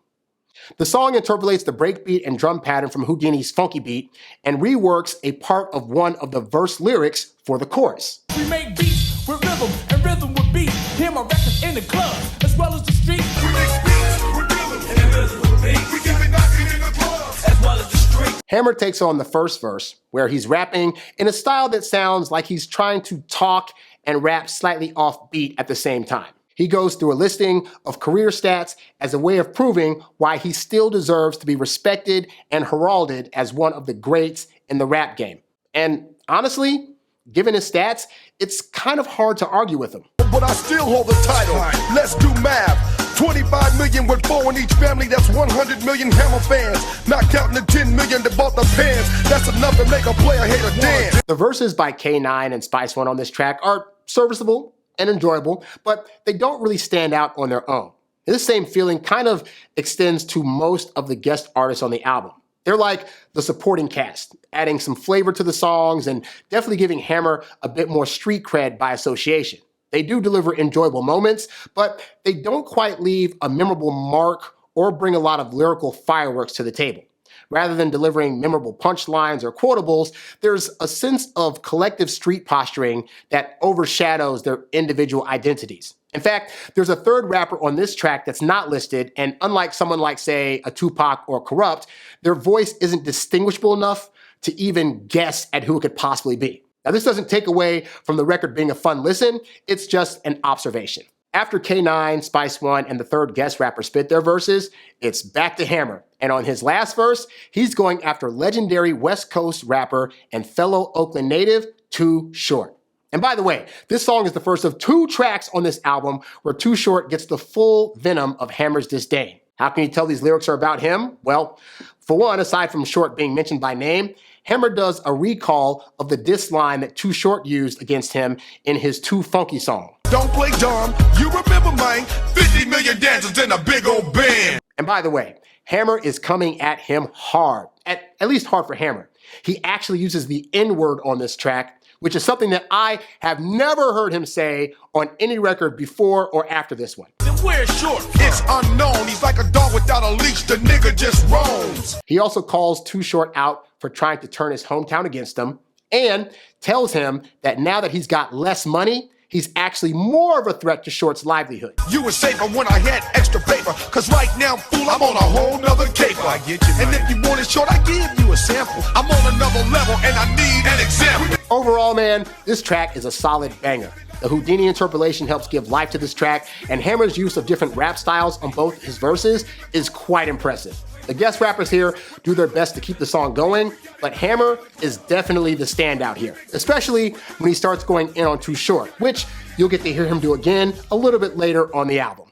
The song interpolates the breakbeat and drum pattern from Houdini's Funky Beat and reworks a part of one of the verse lyrics for the chorus. We make beats with rhythm and rhythm with beat. Hear my records in the club as well as the street. We make beats with rhythm and rhythm with beat. We keep it knocking in the club as well as the street. Hammer takes on the first verse where he's rapping in a style that sounds like he's trying to talk and rap slightly off beat at the same time. He goes through a listing of career stats as a way of proving why he still deserves to be respected and heralded as one of the greats in the rap game. And honestly, given his stats, it's kind of hard to argue with him. But I still hold the title. Let's do math. 25 million with 4 in each family. That's 100 million Hammer fans. Not counting the 10 million that bought the pants. That's enough to make a player hate a dance. The verses by K9 and Spice One on this track are serviceable and enjoyable, but they don't really stand out on their own. This same feeling kind of extends to most of the guest artists on the album. They're like the supporting cast, adding some flavor to the songs and definitely giving Hammer a bit more street cred by association. They do deliver enjoyable moments, but they don't quite leave a memorable mark or bring a lot of lyrical fireworks to the table. Rather than delivering memorable punchlines or quotables, there's a sense of collective street posturing that overshadows their individual identities. In fact, there's a third rapper on this track that's not listed, and unlike someone like, say, a Tupac or Corrupt, their voice isn't distinguishable enough to even guess at who it could possibly be. Now, this doesn't take away from the record being a fun listen, it's just an observation. After K9, Spice One, and the third guest rapper spit their verses, it's back to Hammer. And on his last verse, he's going after legendary West Coast rapper and fellow Oakland native, Too Short. And by the way, this song is the first of 2 tracks on this album where Too Short gets the full venom of Hammer's disdain. How can you tell these lyrics are about him? Well, for one, aside from Short being mentioned by name, Hammer does a recall of the diss line that Too Short used against him in his Too Funky song. Don't play dumb, you remember mine, 50 million dancers in a big old band. And by the way, Hammer is coming at him hard, at least hard for Hammer. He actually uses the N-word on this track, which is something that I have never heard him say on any record before or after this one. Then where's Short from? It's unknown, he's like a dog without a leash, the nigga just roams. He also calls Too Short out for trying to turn his hometown against him and tells him that now that he's got less money, he's actually more of a threat to Short's livelihood. You were safer when I had extra paper, cause right now, fool, I'm on a whole nother caper. I get you, and if you want it short, I give you a sample. I'm on another level and I need an example. Overall, man, this track is a solid banger. The Houdini interpolation helps give life to this track, and Hammer's use of different rap styles on both his verses is quite impressive. The guest rappers here do their best to keep the song going, but Hammer is definitely the standout here, especially when he starts going in on Too Short, which you'll get to hear him do again a little bit later on the album.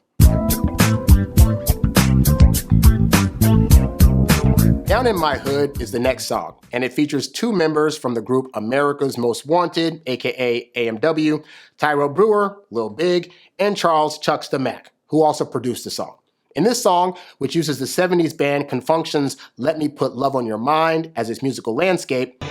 Down in My Hood is the next song, and it features 2 members from the group America's Most Wanted, aka AMW, Tyrell Brewer, Lil Big, and Charles Chucksta Mack, who also produced the song. In this song, which uses the 70s band Confunction's Let Me Put Love on Your Mind as its musical landscape,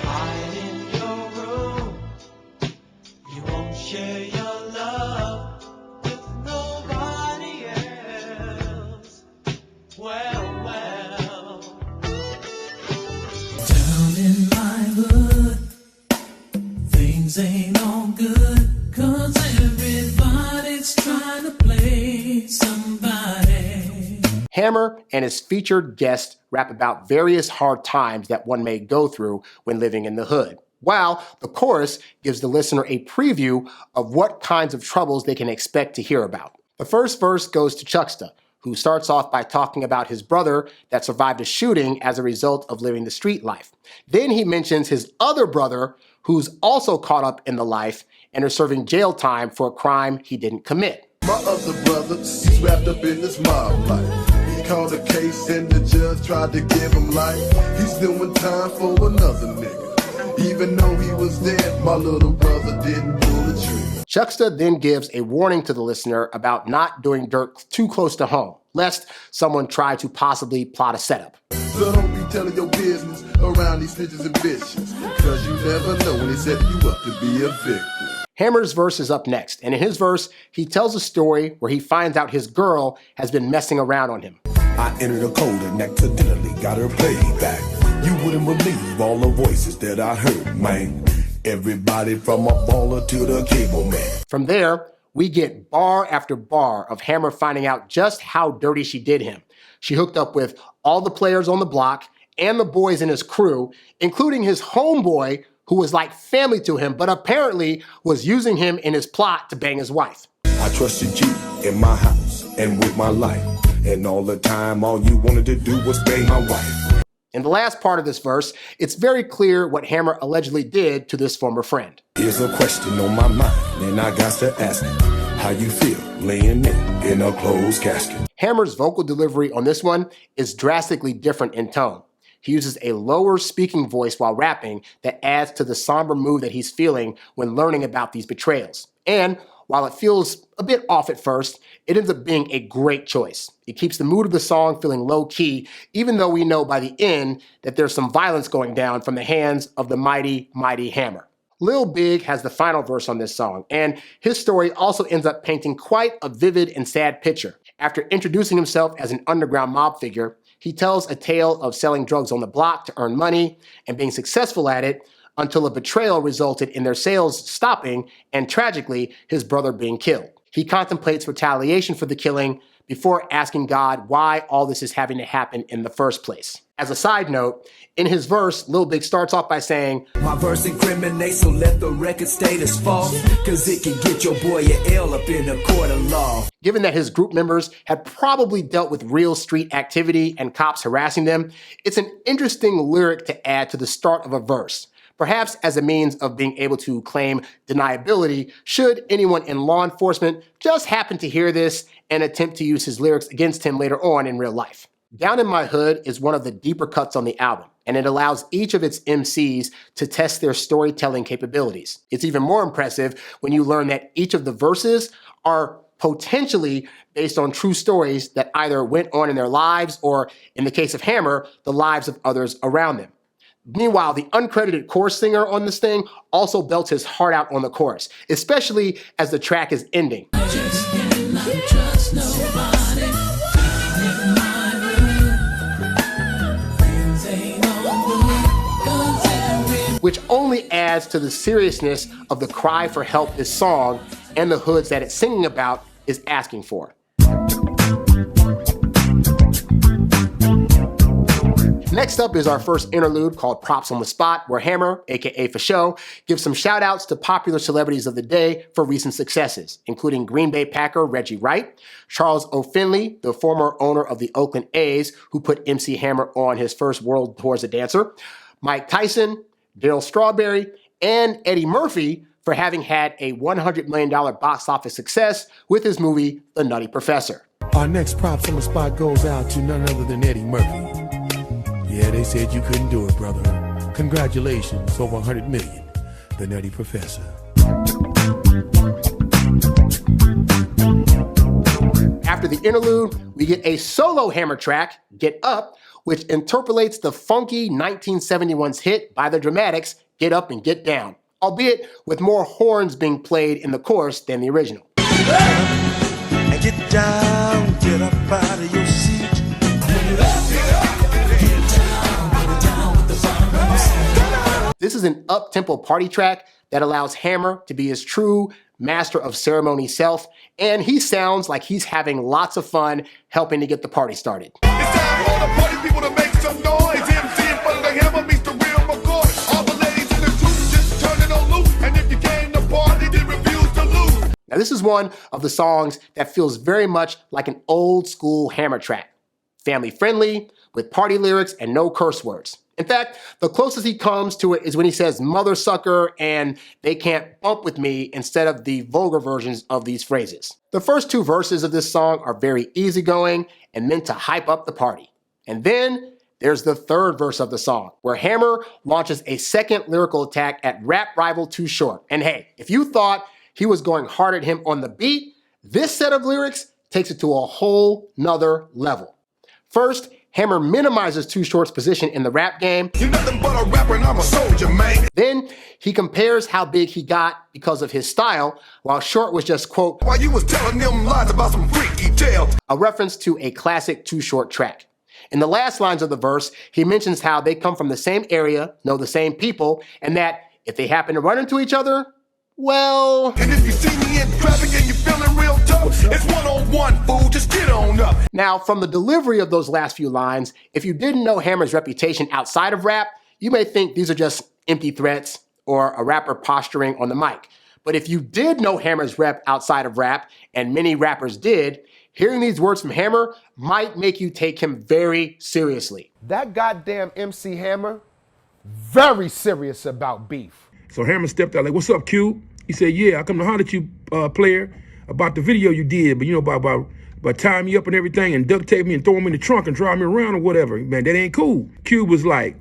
ain't all good, cause everybody's trying to play somebody. Hammer and his featured guest rap about various hard times that one may go through when living in the hood, while the chorus gives the listener a preview of what kinds of troubles they can expect to hear about. The first verse goes to Chucksta, who starts off by talking about his brother that survived a shooting as a result of living the street life. Then he mentions his other brother, who's also caught up in the life and is serving jail time for a crime he didn't commit. My other brother, he's wrapped up in this mob life. He called a case and the judge tried to give him life. He's doing time for another nigga. Even though he was dead, my little brother didn't pull the trigger. Chucksta then gives a warning to the listener about not doing dirt too close to home, lest someone try to possibly plot a setup. So don't be telling your business around these snitches and bitches, cause you never know when they set you up to be a victim. Hammer's verse is up next, and in his verse, he tells a story where he finds out his girl has been messing around on him. I entered a code and accidentally got her played back. You wouldn't believe all the voices that I heard, man. Everybody from a baller to the cable man. From there, we get bar after bar of Hammer finding out just how dirty she did him. She hooked up with all the players on the block and the boys in his crew, including his homeboy, who was like family to him, but apparently was using him in his plot to bang his wife. I trusted you in my house and with my life, and all the time all you wanted to do was bang my wife. In the last part of this verse, it's very clear what Hammer allegedly did to this former friend. Here's a question on my mind, and I got to ask it. How you feel laying in a closed casket? Hammer's vocal delivery on this one is drastically different in tone. he uses a lower speaking voice while rapping that adds to the somber mood that he's feeling when learning about these betrayals. And while it feels a bit off at first, it ends up being a great choice. It keeps the mood of the song feeling low-key, even though we know by the end that there's some violence going down from the hands of the mighty, mighty Hammer. Lil Big has the final verse on this song, and his story also ends up painting quite a vivid and sad picture. After introducing himself as an underground mob figure, he tells a tale of selling drugs on the block to earn money and being successful at it until a betrayal resulted in their sales stopping and, tragically, his brother being killed. He contemplates retaliation for the killing before asking God why all this is having to happen in the first place. As a side note, in his verse, Lil Big starts off by saying, "My verse incriminates, so let the record status fall, cause it can get your boy a L up in a court of law." Given that his group members had probably dealt with real street activity and cops harassing them, it's an interesting lyric to add to the start of a verse, perhaps as a means of being able to claim deniability should anyone in law enforcement just happen to hear this and attempt to use his lyrics against him later on in real life. Down in My Hood is one of the deeper cuts on the album, and it allows each of its MCs to test their storytelling capabilities. It's even more impressive when you learn that each of the verses are potentially based on true stories that either went on in their lives or, in the case of Hammer, the lives of others around them. Meanwhile, the uncredited chorus singer on this thing also belts his heart out on the chorus, especially as the track is ending. Which only adds to the seriousness of the cry for help this song and the hoods that it's singing about is asking for. Next up is our first interlude called Props on the Spot, where Hammer, aka For Show, gives some shout outs to popular celebrities of the day for recent successes, including Green Bay Packer Reggie Wright, Charles O. Finley, the former owner of the Oakland A's, who put MC Hammer on his first world tour as a dancer, Mike Tyson, Darryl Strawberry, and Eddie Murphy for having had a $100 million box office success with his movie The Nutty Professor. Our next Props on the Spot goes out to none other than Eddie Murphy. Yeah, they said you couldn't do it, brother. Congratulations, over 100 million, The Nutty Professor. After the interlude, we get a solo Hammer track, Get Up, which interpolates the funky 1971's hit by the Dramatics, Get Up and Get Down, albeit with more horns being played in the chorus than the original. And get down, get up out of your seat. This is an up-tempo party track that allows Hammer to be his true master of ceremony self, and he sounds like he's having lots of fun helping to get the party started. It's time for all the party people to make some noise. MC in front of the Hammer meets the real McCoy. All the ladies in the truth just turn it on loose, and if you came to party, then refuse to lose. Now this is one of the songs that feels very much like an old school Hammer track. Family friendly, with party lyrics and no curse words. In fact, the closest he comes to it is when he says mother sucker and they can't bump with me instead of the vulgar versions of these phrases. The first two verses of this song are very easygoing and meant to hype up the party. And then there's the third verse of the song, where Hammer launches a second lyrical attack at rap rival Too Short. And hey, if you thought he was going hard at him on the beat, this set of lyrics takes it to a whole nother level. First, Hammer minimizes Too Short's position in the rap game. You're nothing but a rapper and I'm a soldier, man. Then he compares how big he got because of his style, while Short was just, quote, while you was telling them lies about some freaky tale. A reference to a classic Too Short track. In the last lines of the verse, he mentions how they come from the same area, know the same people, and that if they happen to run into each other, well... And if you see me in traffic and you're feeling real tough, it's one-on-one, fool, just get on up. Now, from the delivery of those last few lines, if you didn't know Hammer's reputation outside of rap, you may think these are just empty threats or a rapper posturing on the mic. But if you did know Hammer's rep outside of rap, and many rappers did, hearing these words from Hammer might make you take him very seriously. That goddamn MC Hammer, very serious about beef. So Hammer stepped out like, "What's up, Q?" He said, "Yeah, I come to holler at you, player, about the video you did, but you know, about but tie me up and everything and duct tape me and throw me in the trunk and drive me around or whatever. Man, that ain't cool. Cube was like,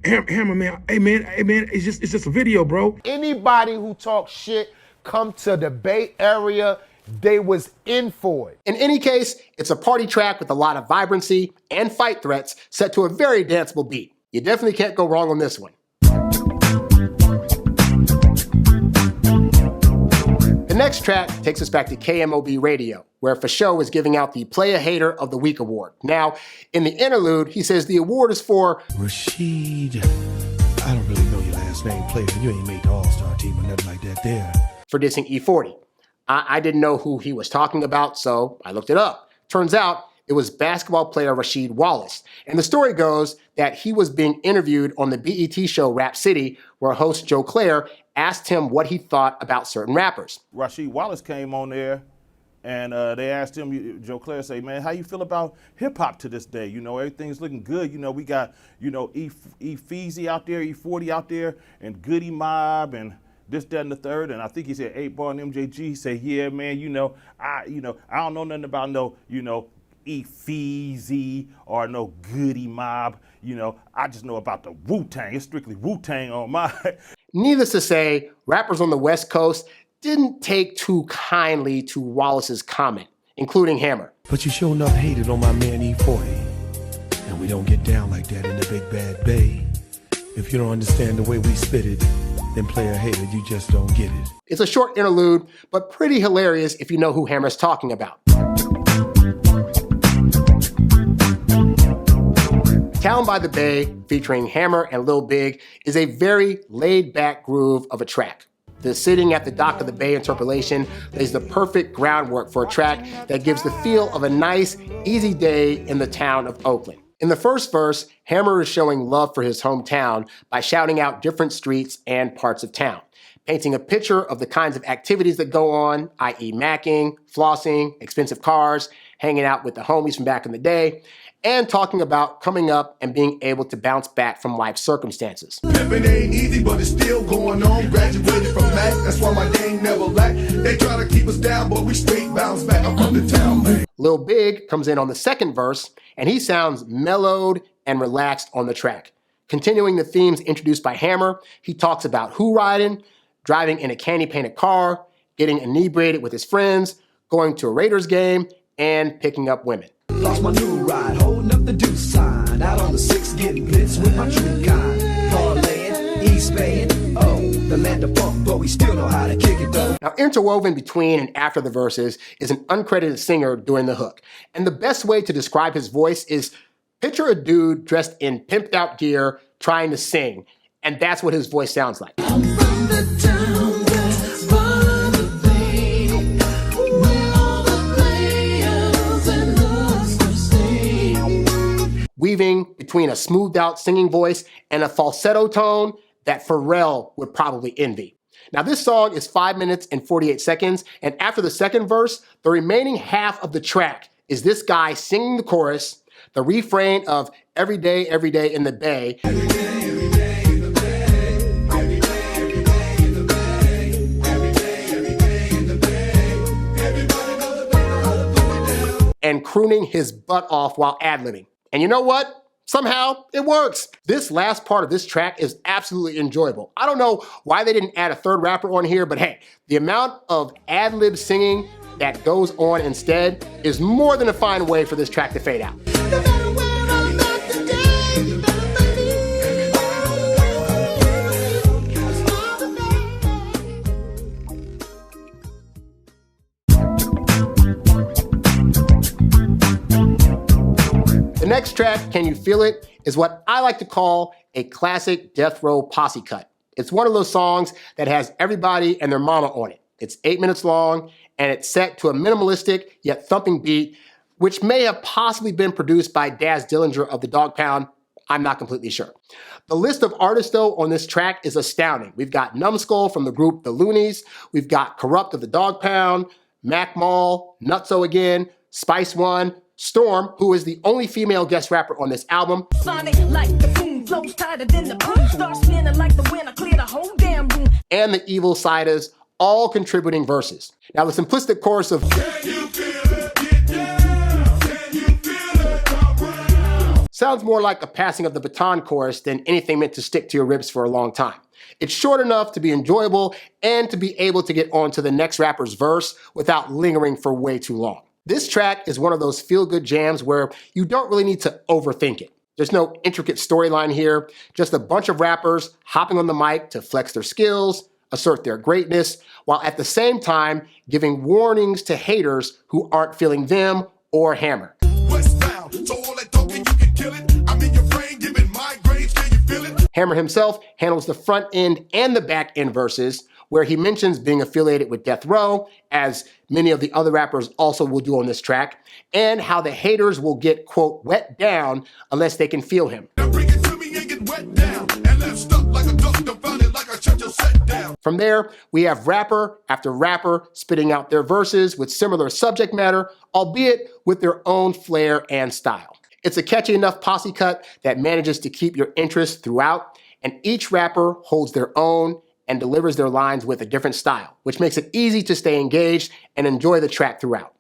Hammer, man, hey man, it's just a video, bro. Anybody who talks shit come to the Bay Area, they was in for it. In any case, it's a party track with a lot of vibrancy and fight threats set to a very danceable beat. You definitely can't go wrong on this one. The next track takes us back to KMOB Radio, where Fasho is giving out the Playa Hater of the Week award. Now, in the interlude, he says the award is for Rashid. I don't really know your last name, player. You ain't made the All-Star team or nothing like that there. For dissing E40. I didn't know who he was talking about, so I looked it up. Turns out it was basketball player Rasheed Wallace. And the story goes that he was being interviewed on the BET show Rap City, where host Joe Claire asked him what he thought about certain rappers. Rasheed Wallace came on there, and they asked him, Joe Claire say, man, how you feel about hip-hop to this day? You know, everything's looking good. You know, we got, you know, E-Feezy out there, E40 out there, and Goody Mob, and this, that, and the third. And I think he said 8 Ball and MJG. He said, yeah, man, I don't know nothing about no, E-Feezy or no Goody Mob. I just know about the Wu-Tang. It's strictly Wu-Tang on my. Needless to say, rappers on the West Coast didn't take too kindly to Wallace's comment, including Hammer. But you sure enough hated on my man E40. And we don't get down like that in the big bad Bay. If you don't understand the way we spit it, then Playa Hater, you just don't get it. It's a short interlude, but pretty hilarious if you know who Hammer's talking about. Town by the Bay, featuring Hammer and Lil Big, is a very laid-back groove of a track. The sitting at the dock of the bay interpolation lays the perfect groundwork for a track that gives the feel of a nice, easy day in the town of Oakland. In the first verse, Hammer is showing love for his hometown by shouting out different streets and parts of town, painting a picture of the kinds of activities that go on, i.e. macking, flossing, expensive cars, hanging out with the homies from back in the day, and talking about coming up and being able to bounce back from life circumstances. Living ain't easy, but it's still going on. Graduated from Mac, that's why my game never lack. They try to keep us down, but we straight bounce back up from the town, man. Lil Big comes in on the second verse, and he sounds mellowed and relaxed on the track. Continuing the themes introduced by Hammer, he talks about who riding, driving in a candy-painted car, getting inebriated with his friends, going to a Raiders game, and picking up women. Lost my new ride, holding up the deuce sign. Out on the 6, getting blitzed with my true kind. Parlaying, East Baying, oh, the land of funk, but we still know how to kick it though. Now, interwoven between and after the verses is an uncredited singer doing the hook. And the best way to describe his voice is picture a dude dressed in pimped out gear trying to sing. And that's what his voice sounds like. I'm from the town that's far away, where all the players and hustlers stay. Weaving between a smoothed out singing voice and a falsetto tone that Pharrell would probably envy. Now this song is 5 minutes and 48 seconds, and after the second verse, the remaining half of the track is this guy singing the chorus, the refrain of every day in the Bay, and crooning his butt off while ad-libbing. And you know what? Somehow, it works. This last part of this track is absolutely enjoyable. I don't know why they didn't add a third rapper on here, but hey, the amount of ad-lib singing that goes on instead is more than a fine way for this track to fade out. The next track, Can You Feel It, is what I like to call a classic Death Row posse cut. It's one of those songs that has everybody and their mama on it. It's 8 minutes long, and it's set to a minimalistic yet thumping beat, which may have possibly been produced by Daz Dillinger of the Dog Pound. I'm not completely sure. The list of artists, though, on this track is astounding. We've got Numbskull from the group The Loonies. We've got Corrupt of the Dog Pound, Mac Mall, Nutt-so again, Spice One, Storm, who is the only female guest rapper on this album. Sonic like the boom, flows tighter than the boom. Start spinning like the wind, I clear the whole damn room. And the Evil Siders, all contributing verses. Now the simplistic chorus of sounds more like a passing of the baton chorus than anything meant to stick to your ribs for a long time. It's short enough to be enjoyable and to be able to get on to the next rapper's verse without lingering for way too long. This track is one of those feel-good jams where you don't really need to overthink it. There's no intricate storyline here, just a bunch of rappers hopping on the mic to flex their skills, assert their greatness, while at the same time giving warnings to haters who aren't feeling them or Hammer. Hammer himself handles the front end and the back end verses, where he mentions being affiliated with Death Row, as many of the other rappers also will do on this track, and how the haters will get, quote, wet down unless they can feel him. From there, we have rapper after rapper spitting out their verses with similar subject matter, albeit with their own flair and style. It's a catchy enough posse cut that manages to keep your interest throughout, and each rapper holds their own and delivers their lines with a different style, which makes it easy to stay engaged and enjoy the track throughout.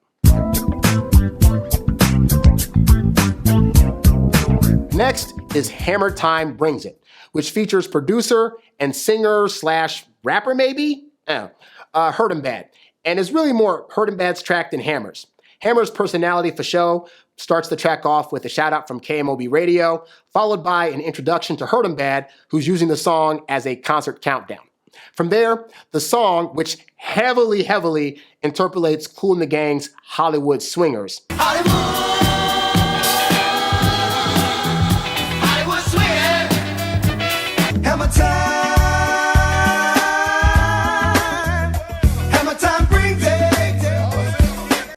Next is Hammertime Brings It, which features producer and singer slash rapper maybe? Hurt 'Em Bad, and is really more Hurt 'Em Bad's track than Hammer's. Hammer's personality for show starts the track off with a shout out from KMOB Radio, followed by an introduction to Hurt 'Em Bad, who's using the song as a concert countdown. From there, the song, which heavily interpolates Kool and the Gang's Hollywood Swingers,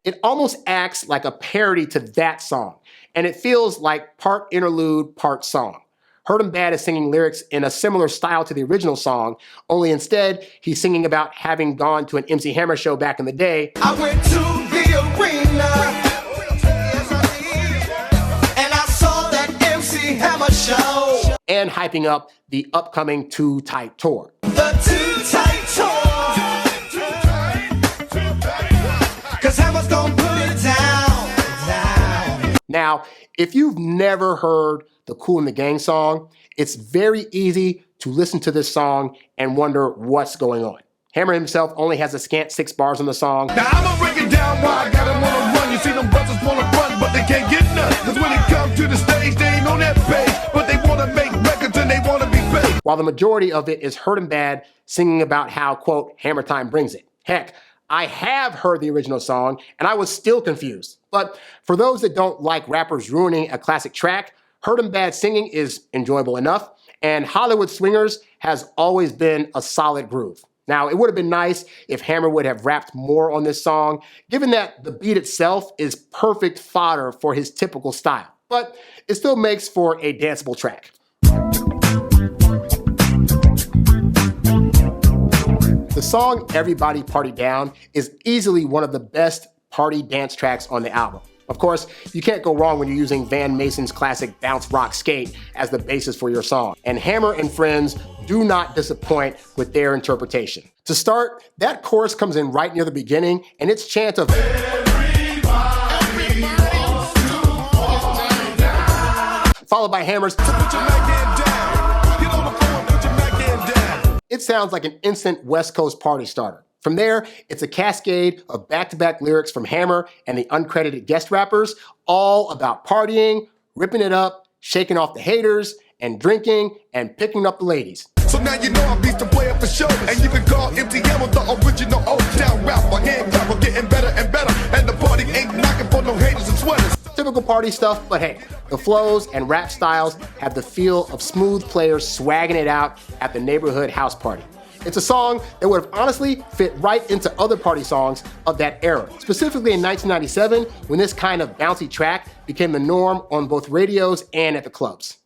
it almost acts like a parody to that song, and it feels like part interlude, part song. Hurt 'Em Bad is singing lyrics in a similar style to the original song, only instead he's singing about having gone to an MC Hammer show back in the day. I went to the arena and I saw that MC Hammer show. And hyping up the upcoming Too Tight tour. The Too Tight tour. 'Cause Hammer's gonna put it down. Now, if you've never heard the Kool and the Gang song, it's very easy to listen to this song and wonder what's going on. Hammer himself only has a scant 6 bars on the song. Now I'ma break it down why I gotta wanna run. You see them brothers wanna run, but they can't get none. 'Cause when it comes to the stage, they ain't on that page, but they wanna make records and they wanna be paid. While the majority of it is Hurt 'Em Bad singing about how, quote, Hammertime brings it. Heck, I have heard the original song and I was still confused. But for those that don't like rappers ruining a classic track, Hurt 'Em Bad singing is enjoyable enough, and Hollywood Swingers has always been a solid groove. Now, it would have been nice if Hammer would have rapped more on this song, given that the beat itself is perfect fodder for his typical style, but it still makes for a danceable track. The song Everybody Party Down is easily one of the best party dance tracks on the album. Of course, you can't go wrong when you're using Van Mason's classic Bounce Rock Skate as the basis for your song. And Hammer and friends do not disappoint with their interpretation. To start, that chorus comes in right near the beginning, and its chant of followed by Hammer's it sounds like an instant West Coast party starter. From there, it's a cascade of back-to-back lyrics from Hammer and the uncredited guest rappers, all about partying, ripping it up, shaking off the haters, and drinking, and picking up the ladies. So now you know I beat the play up for show, and you can call MC Hammer the original old town rapper. Hand clapper getting better and better, and the party ain't knocking for no haters and sweaters. Typical party stuff, but hey, the flows and rap styles have the feel of smooth players swagging it out at the neighborhood house party. It's a song that would have honestly fit right into other party songs of that era, specifically in 1997 when this kind of bouncy track became the norm on both radios and at the clubs.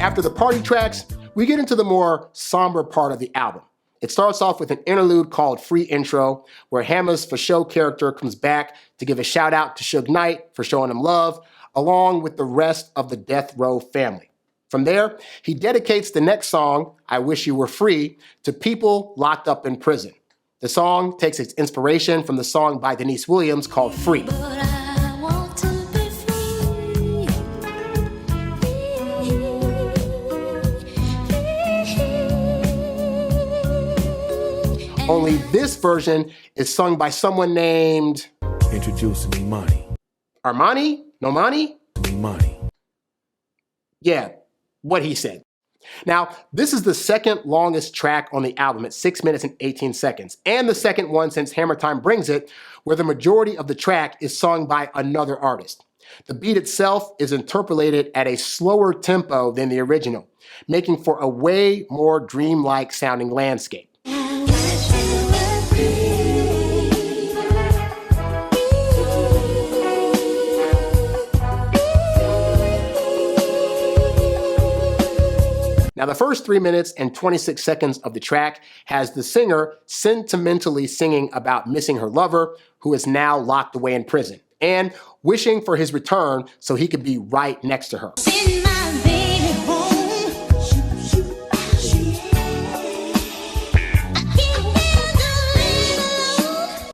After the party tracks, we get into the more somber part of the album. It starts off with an interlude called Free Intro, where Hammer's For Show character comes back to give a shout out to Suge Knight for showing him love, along with the rest of the Death Row family. From there, he dedicates the next song, I Wish You Were Free, to people locked up in prison. The song takes its inspiration from the song by Denise Williams called Free. Only this version is sung by someone named... Introducing Imani. Armani? Nomani? Imani. Yeah, what he said. Now, this is the second longest track on the album at 6 minutes and 18 seconds, and the second one since Hammertime Brings It, where the majority of the track is sung by another artist. The beat itself is interpolated at a slower tempo than the original, making for a way more dreamlike sounding landscape. Now, the first 3 minutes and 26 seconds of the track has the singer sentimentally singing about missing her lover, who is now locked away in prison, and wishing for his return so he could be right next to her.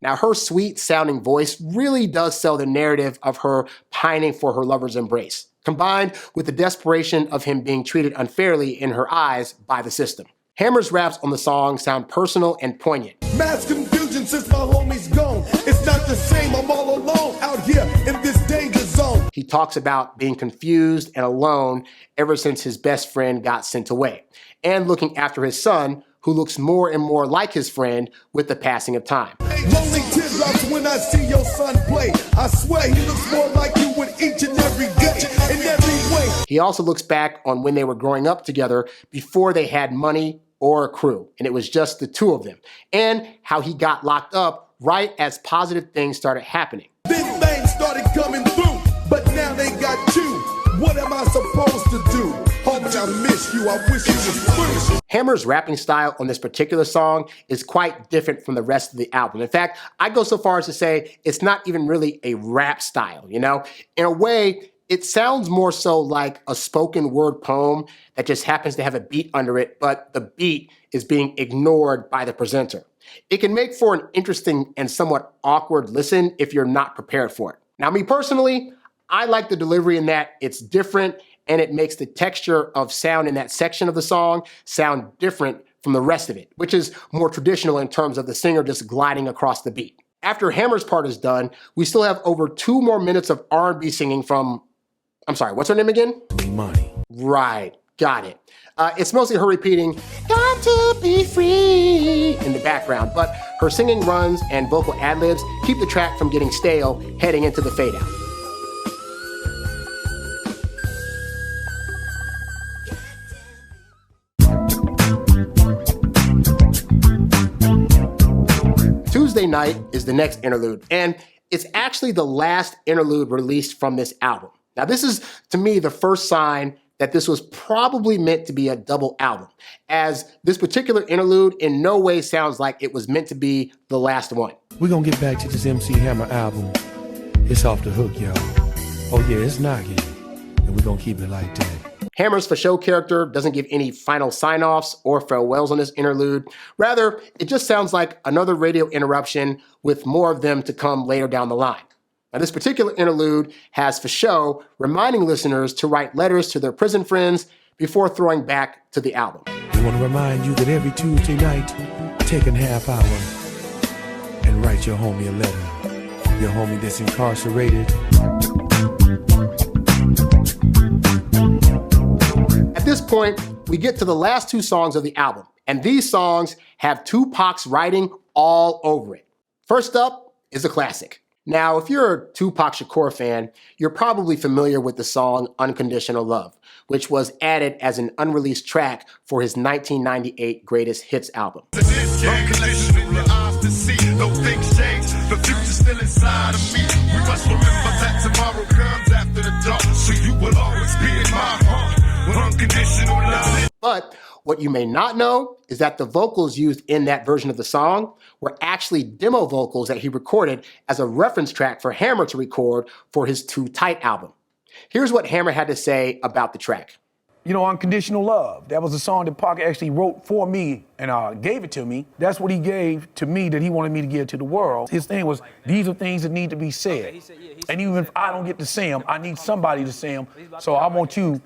Now, her sweet-sounding voice really does sell the narrative of her pining for her lover's embrace, combined with the desperation of him being treated unfairly in her eyes by the system. Hammer's raps on the song sound personal and poignant. Mass confusion since my homie's gone. It's not the same, I'm all alone out here in this danger zone. He talks about being confused and alone ever since his best friend got sent away, and looking after his son, who looks more and more like his friend with the passing of time. Rolling teardrops when I see your son play. I swear he looks more like you with each and every day, in every way. He also looks back on when they were growing up together before they had money or a crew, and it was just the two of them, and how he got locked up right as positive things started happening. Big things started coming through, but now they got two. What am I supposed to do? Homie, I miss you, I wish you was free. Hammer's rapping style on this particular song is quite different from the rest of the album. In fact, I go so far as to say it's not even really a rap style, you know? In a way, it sounds more so like a spoken word poem that just happens to have a beat under it, but the beat is being ignored by the presenter. It can make for an interesting and somewhat awkward listen if you're not prepared for it. Now, me personally, I like the delivery in that it's different and it makes the texture of sound in that section of the song sound different from the rest of it, which is more traditional in terms of the singer just gliding across the beat. After Hammer's part is done, we still have over 2 more minutes of R&B singing from, I'm sorry, what's her name again? Imani. Right, got it. It's mostly her repeating, "Got to be free" in the background, but her singing runs and vocal ad-libs keep the track from getting stale heading into the fade out. Tuesday Night is the next interlude, and it's actually the last interlude released from this album. Now, this is, to me, the first sign that this was probably meant to be a double album, as this particular interlude in no way sounds like it was meant to be the last one. We're gonna get back to this MC Hammer album. It's off the hook, y'all. Oh yeah, it's knocking, and we're gonna keep it like that. Hammer's for show character doesn't give any final sign-offs or farewells on this interlude. Rather, it just sounds like another radio interruption with more of them to come later down the line. Now, this particular interlude has for show reminding listeners to write letters to their prison friends before throwing back to the album. We want to remind you that every Tuesday night, take a half hour and write your homie a letter. Your homie that's incarcerated. At this point, we get to the last 2 songs of the album, and these songs have Tupac's writing all over it. First up is a classic. Now, if you're a Tupac Shakur fan, you're probably familiar with the song Unconditional Love, which was added as an unreleased track for his 1998 Greatest Hits album. But what you may not know is that the vocals used in that version of the song were actually demo vocals that he recorded as a reference track for Hammer to record for his Too Tight album. Here's what Hammer had to say about the track. You know, Unconditional Love. That was a song that Pac actually wrote for me and gave it to me. That's what he gave to me that he wanted me to give to the world. His thing was, these are things that need to be said. And even if I don't get to say them, I need somebody to say them. So I want you,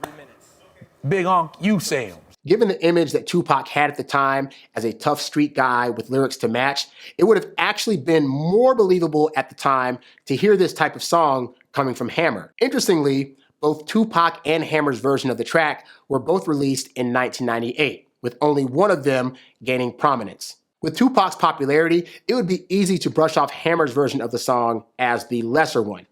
Big Unc, you say them. Given the image that Tupac had at the time as a tough street guy with lyrics to match, it would have actually been more believable at the time to hear this type of song coming from Hammer. Interestingly, both Tupac and Hammer's version of the track were both released in 1998, with only one of them gaining prominence. With Tupac's popularity, it would be easy to brush off Hammer's version of the song as the lesser one.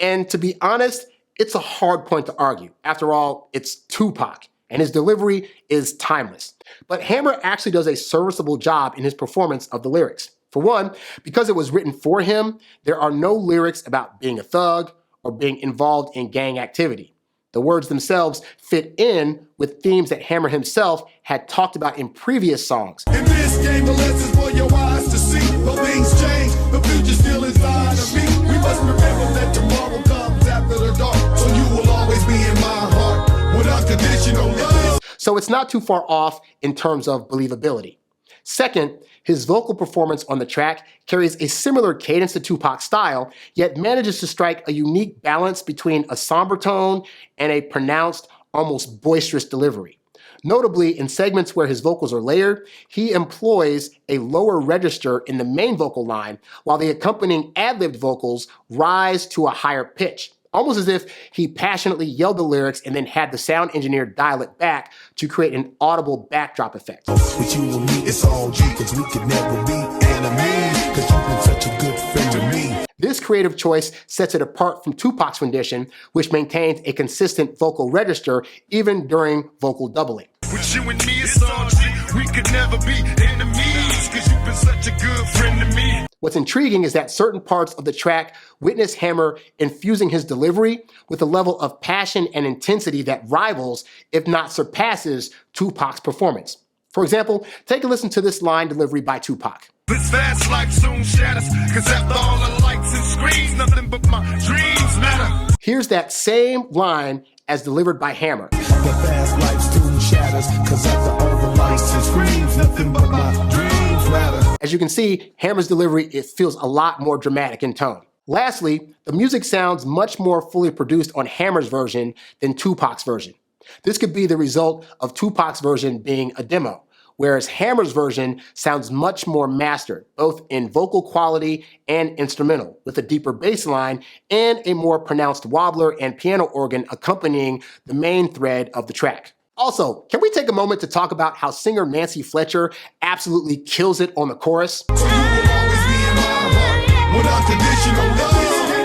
And to be honest, it's a hard point to argue. After all, it's Tupac, and his delivery is timeless. But Hammer actually does a serviceable job in his performance of the lyrics. For one, because it was written for him, there are no lyrics about being a thug or being involved in gang activity. The words themselves fit in with themes that Hammer himself had talked about in previous songs. In this game, the lessons for your eyes to see. But things change, the future's still inside of me. We must remember that tomorrow comes after the dark. So you will always be in my heart with unconditional love. So it's not too far off in terms of believability. Second, his vocal performance on the track carries a similar cadence to Tupac's style, yet manages to strike a unique balance between a somber tone and a pronounced, almost boisterous delivery. Notably, in segments where his vocals are layered, he employs a lower register in the main vocal line, while the accompanying ad-libbed vocals rise to a higher pitch. Almost as if he passionately yelled the lyrics and then had the sound engineer dial it back to create an audible backdrop effect. With you and me, it's all G, cause we could never be enemies, cause you've been such a good friend to me. This creative choice sets it apart from Tupac's rendition, which maintains a consistent vocal register even during vocal doubling. With you and me, it's all G, we could never be enemies, cause you've been such a good friend to me. What's intriguing is that certain parts of the track witness Hammer infusing his delivery with a level of passion and intensity that rivals, if not surpasses, Tupac's performance. For example, take a listen to this line delivery by Tupac. This fast life soon shatters, cause after all the lights and screens, nothing but my dreams matter. Here's that same line as delivered by Hammer. The fast life soon shatters, cause after all the lights and screens, nothing but my dreams matter. As you can see, Hammer's delivery, it feels a lot more dramatic in tone. Lastly, the music sounds much more fully produced on Hammer's version than Tupac's version. This could be the result of Tupac's version being a demo, whereas Hammer's version sounds much more mastered, both in vocal quality and instrumental, with a deeper bass line and a more pronounced wobbler and piano organ accompanying the main thread of the track. Also, can we take a moment to talk about how singer Nancy Fletcher absolutely kills it on the chorus?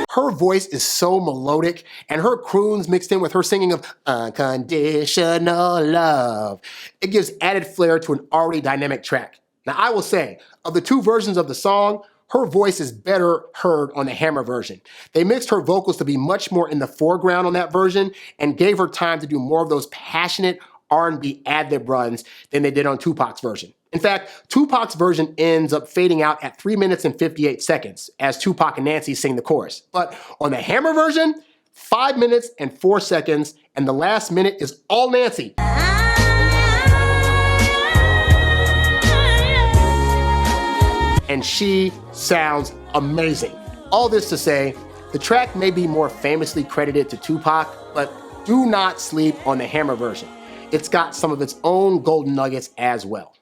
Her voice is so melodic, and her croons mixed in with her singing of Unconditional Love. It gives added flair to an already dynamic track. Now, I will say, of the two versions of the song, her voice is better heard on the Hammer version. They mixed her vocals to be much more in the foreground on that version and gave her time to do more of those passionate R&B ad-lib runs than they did on Tupac's version. In fact, Tupac's version ends up fading out at 3 minutes and 58 seconds as Tupac and Nancy sing the chorus. But on the Hammer version, 5 minutes and 4 seconds, and the last minute is all Nancy. And she sounds amazing. All this to say, the track may be more famously credited to Tupac, but do not sleep on the Hammer version. It's got some of its own golden nuggets as well.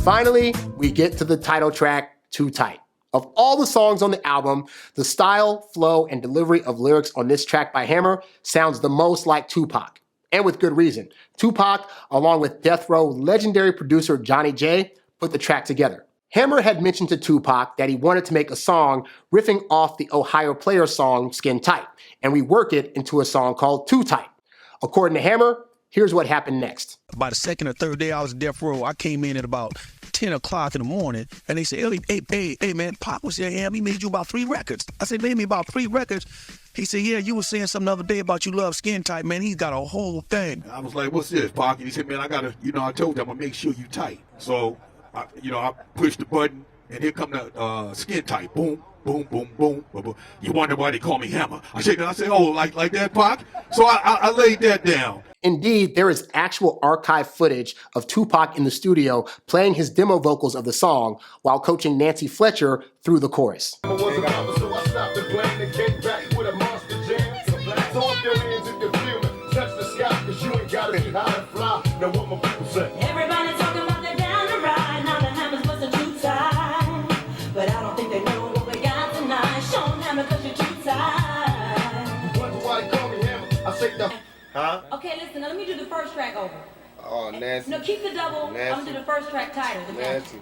Finally, we get to the title track, Too Tight. Of all the songs on the album, the style, flow, and delivery of lyrics on this track by Hammer sounds the most like Tupac. And with good reason. Tupac, along with Death Row legendary producer Johnny J, put the track together. Hammer had mentioned to Tupac that he wanted to make a song riffing off the Ohio Player song Skin Tight, and rework it into a song called Too Tight. According to Hammer, here's what happened next. About the second or third day I was at Death Row, I came in at about 10 o'clock in the morning, and they said, hey, man, Pop was here, he made you about 3 records. I said, made me about 3 records? He said, yeah, you were saying something the other day about you love Skin Tight, man. He's got a whole thing. I was like, what's this, Pac? And he said, man, I told you I'm going to make sure you tight. So, I pushed the button, and here come the Skin Tight. Boom, boom, boom, boom, boom, boom. You wonder why they call me Hammer. I shake it, I say, oh, like that, Pac? So I laid that down. Indeed, there is actual archive footage of Tupac in the studio playing his demo vocals of the song while coaching Nancy Fletcher through the chorus. Everybody talking about they're down the ride. Now the Hammer's busting too tight. But I don't think they know what we got tonight. Show 'em Hammer 'cause you're too tight. You wonder why they call me Hammer? I say the... Huh? Okay, listen, now let me do the first track over. Oh, Nancy. No, keep the double. I'm gonna do the first track tighter. Nancy.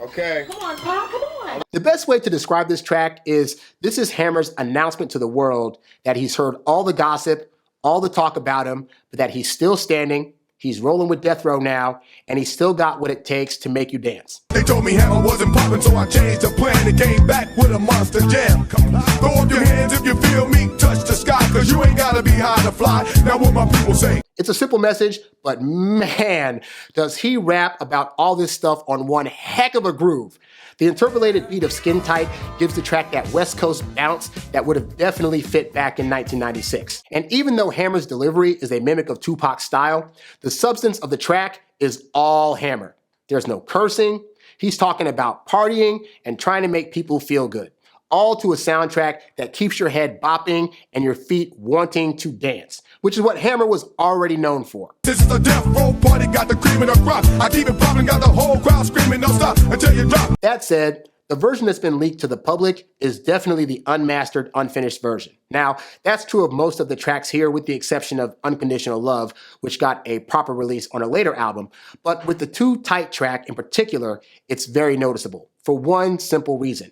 Okay. Come on, Pop, come on. The best way to describe this track is this is Hammer's announcement to the world that he's heard all the gossip, all the talk about him, but that he's still standing, he's rolling with Death Row now, and he's still got what it takes to make you dance. They told me Hammer wasn't popping, so I changed the plan and came back with a monster jam. Throw up your hands if you feel me, touch the sky, cause you ain't gotta be high to fly. Now what my people say. It's a simple message, but man, does he rap about all this stuff on one heck of a groove. The interpolated beat of Skin Tight gives the track that West Coast bounce that would have definitely fit back in 1996. And even though Hammer's delivery is a mimic of Tupac's style, the substance of the track is all Hammer. There's no cursing. He's talking about partying and trying to make people feel good. All to a soundtrack that keeps your head bopping and your feet wanting to dance, which is what Hammer was already known for. This is a death row party, got the cream in the crop. I keep it popping, got the whole crowd screaming, don't stop until you drop. That said, the version that's been leaked to the public is definitely the unmastered, unfinished version. Now, that's true of most of the tracks here with the exception of Unconditional Love, which got a proper release on a later album. But with the Too Tight track in particular, it's very noticeable for one simple reason.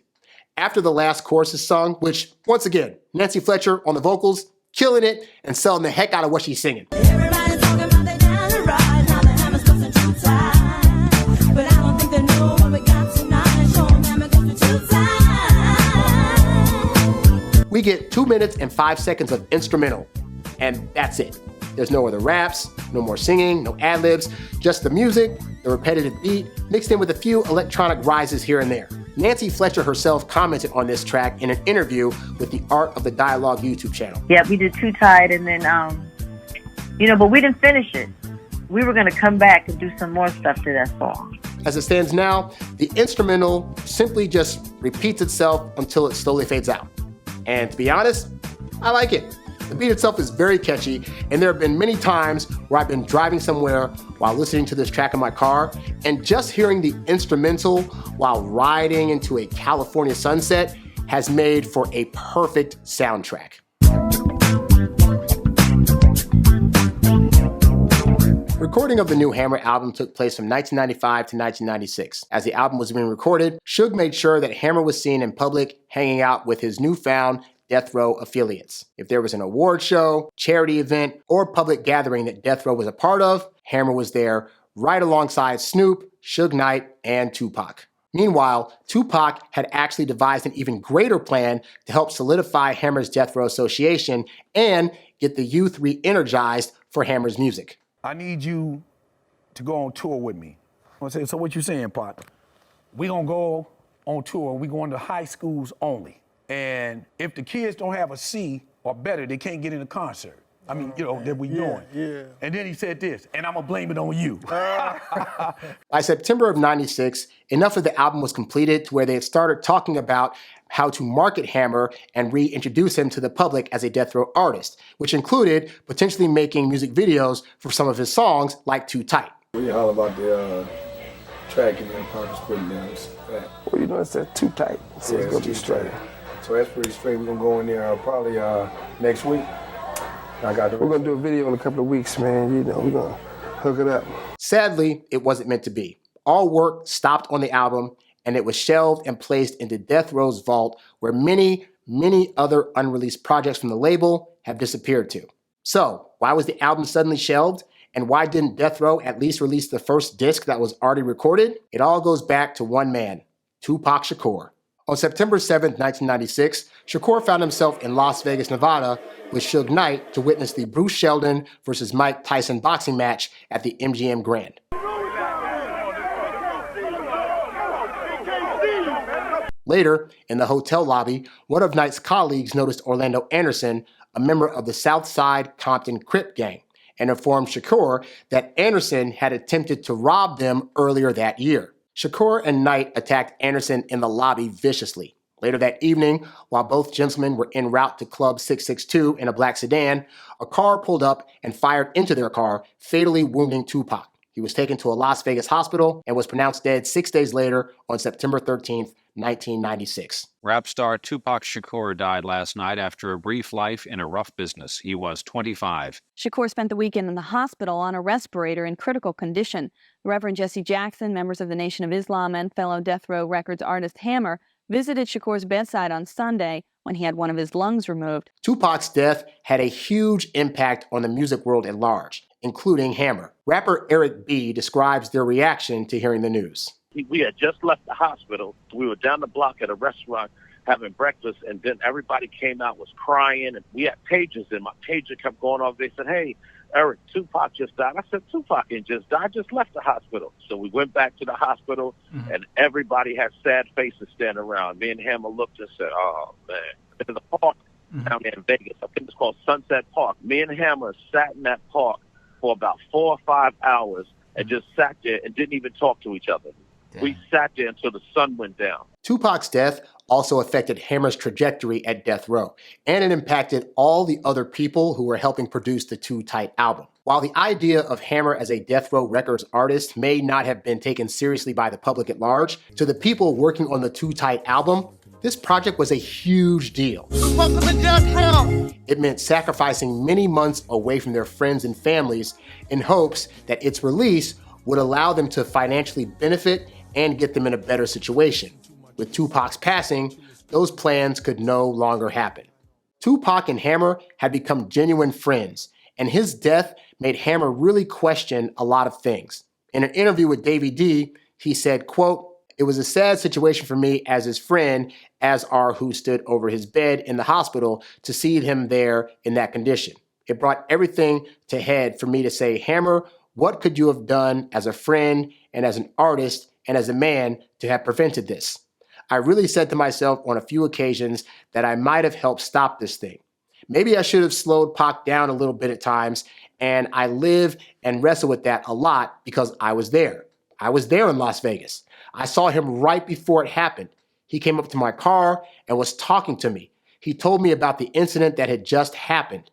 After the last chorus is sung, which, once again, Nancy Fletcher on the vocals, killing it and selling the heck out of what she's singing. Everybody talking about they down the ride. Now the Hammer's busting too tight. But I don't think they know what we got tonight. Show 'em Hammer 'cause we're too tight. We get 2 minutes and 5 seconds of instrumental, and that's it. There's no other raps, no more singing, no ad-libs, just the music, the repetitive beat, mixed in with a few electronic rises here and there. Nancy Fletcher herself commented on this track in an interview with the Art of the Dialogue YouTube channel. Yeah, we did Too Tight, and then, but we didn't finish it. We were going to come back and do some more stuff to that song. As it stands now, the instrumental simply just repeats itself until it slowly fades out. And to be honest, I like it. The beat itself is very catchy, and there have been many times where I've been driving somewhere while listening to this track in my car, and just hearing the instrumental while riding into a California sunset has made for a perfect soundtrack. Recording of the new Hammer album took place from 1995 to 1996. As the album was being recorded, Suge made sure that Hammer was seen in public hanging out with his newfound Death Row affiliates. If there was an award show, charity event, or public gathering that Death Row was a part of, Hammer was there right alongside Snoop, Suge Knight, and Tupac. Meanwhile, Tupac had actually devised an even greater plan to help solidify Hammer's Death Row association and get the youth re-energized for Hammer's music. I need you to go on tour with me. I say, so what you saying, Pop? We gonna go on tour. We going to high schools only. And if the kids don't have a C or better, they can't get in the concert. I mean, that we doing. Yeah. And then he said this, and I'm gonna blame it on you. By September of '96, enough of the album was completed to where they had started talking about how to market Hammer and reintroduce him to the public as a Death Row artist, which included potentially making music videos for some of his songs like Too Tight. We all about the track and then Parker's putting down. Well, it said Too Tight, so it's gonna be straight. So that's pretty straight. We're gonna go in there probably next week. We're gonna do a video in a couple of weeks, man. We're gonna hook it up. Sadly, it wasn't meant to be. All work stopped on the album, and it was shelved and placed into Death Row's vault, where many, many other unreleased projects from the label have disappeared to. So, why was the album suddenly shelved? And why didn't Death Row at least release the first disc that was already recorded? It all goes back to one man, Tupac Shakur. On September 7, 1996, Shakur found himself in Las Vegas, Nevada with Suge Knight to witness the Bruce Sheldon versus Mike Tyson boxing match at the MGM Grand. Later, in the hotel lobby, one of Knight's colleagues noticed Orlando Anderson, a member of the Southside Compton Crip gang, and informed Shakur that Anderson had attempted to rob them earlier that year. Shakur and Knight attacked Anderson in the lobby viciously. Later that evening, while both gentlemen were en route to Club 662 in a black sedan, a car pulled up and fired into their car, fatally wounding Tupac. He was taken to a Las Vegas hospital and was pronounced dead 6 days later on September 13th, 1996. Rap star Tupac Shakur died last night after a brief life in a rough business. He was 25. Shakur spent the weekend in the hospital on a respirator in critical condition. Reverend Jesse Jackson, members of the Nation of Islam, and fellow Death Row Records artist Hammer visited Shakur's bedside on Sunday when he had one of his lungs removed. Tupac's death had a huge impact on the music world at large, including Hammer. Rapper Eric B. describes their reaction to hearing the news. We had just left the hospital. We were down the block at a restaurant having breakfast, and then everybody came out, was crying, and we had pagers, and my pager kept going off. They said, "Hey, Eric, Tupac just died." I said, "Tupac didn't just die, I just left the hospital." So we went back to the hospital, and everybody had sad faces standing around. Me and Hammer looked and said, "Oh, man." There's a park down there in Vegas. I think it's called Sunset Park. Me and Hammer sat in that park for about 4 or 5 hours and just sat there and didn't even talk to each other. Damn. We sat there until the sun went down. Tupac's death also affected Hammer's trajectory at Death Row, and it impacted all the other people who were helping produce the Too Tight album. While the idea of Hammer as a Death Row Records artist may not have been taken seriously by the public at large, to the people working on the Too Tight album, this project was a huge deal. It meant sacrificing many months away from their friends and families in hopes that its release would allow them to financially benefit and get them in a better situation. With Tupac's passing, those plans could no longer happen. Tupac and Hammer had become genuine friends, and his death made Hammer really question a lot of things. In an interview with Davey D, he said, quote, "It was a sad situation for me as his friend, as are who stood over his bed in the hospital to see him there in that condition. It brought everything to head for me to say, Hammer, what could you have done as a friend and as an artist and as a man to have prevented this? I really said to myself on a few occasions that I might have helped stop this thing. Maybe I should have slowed Pac down a little bit at times, and I live and wrestle with that a lot because I was there. I was there in Las Vegas. I saw him right before it happened. He came up to my car and was talking to me. He told me about the incident that had just happened.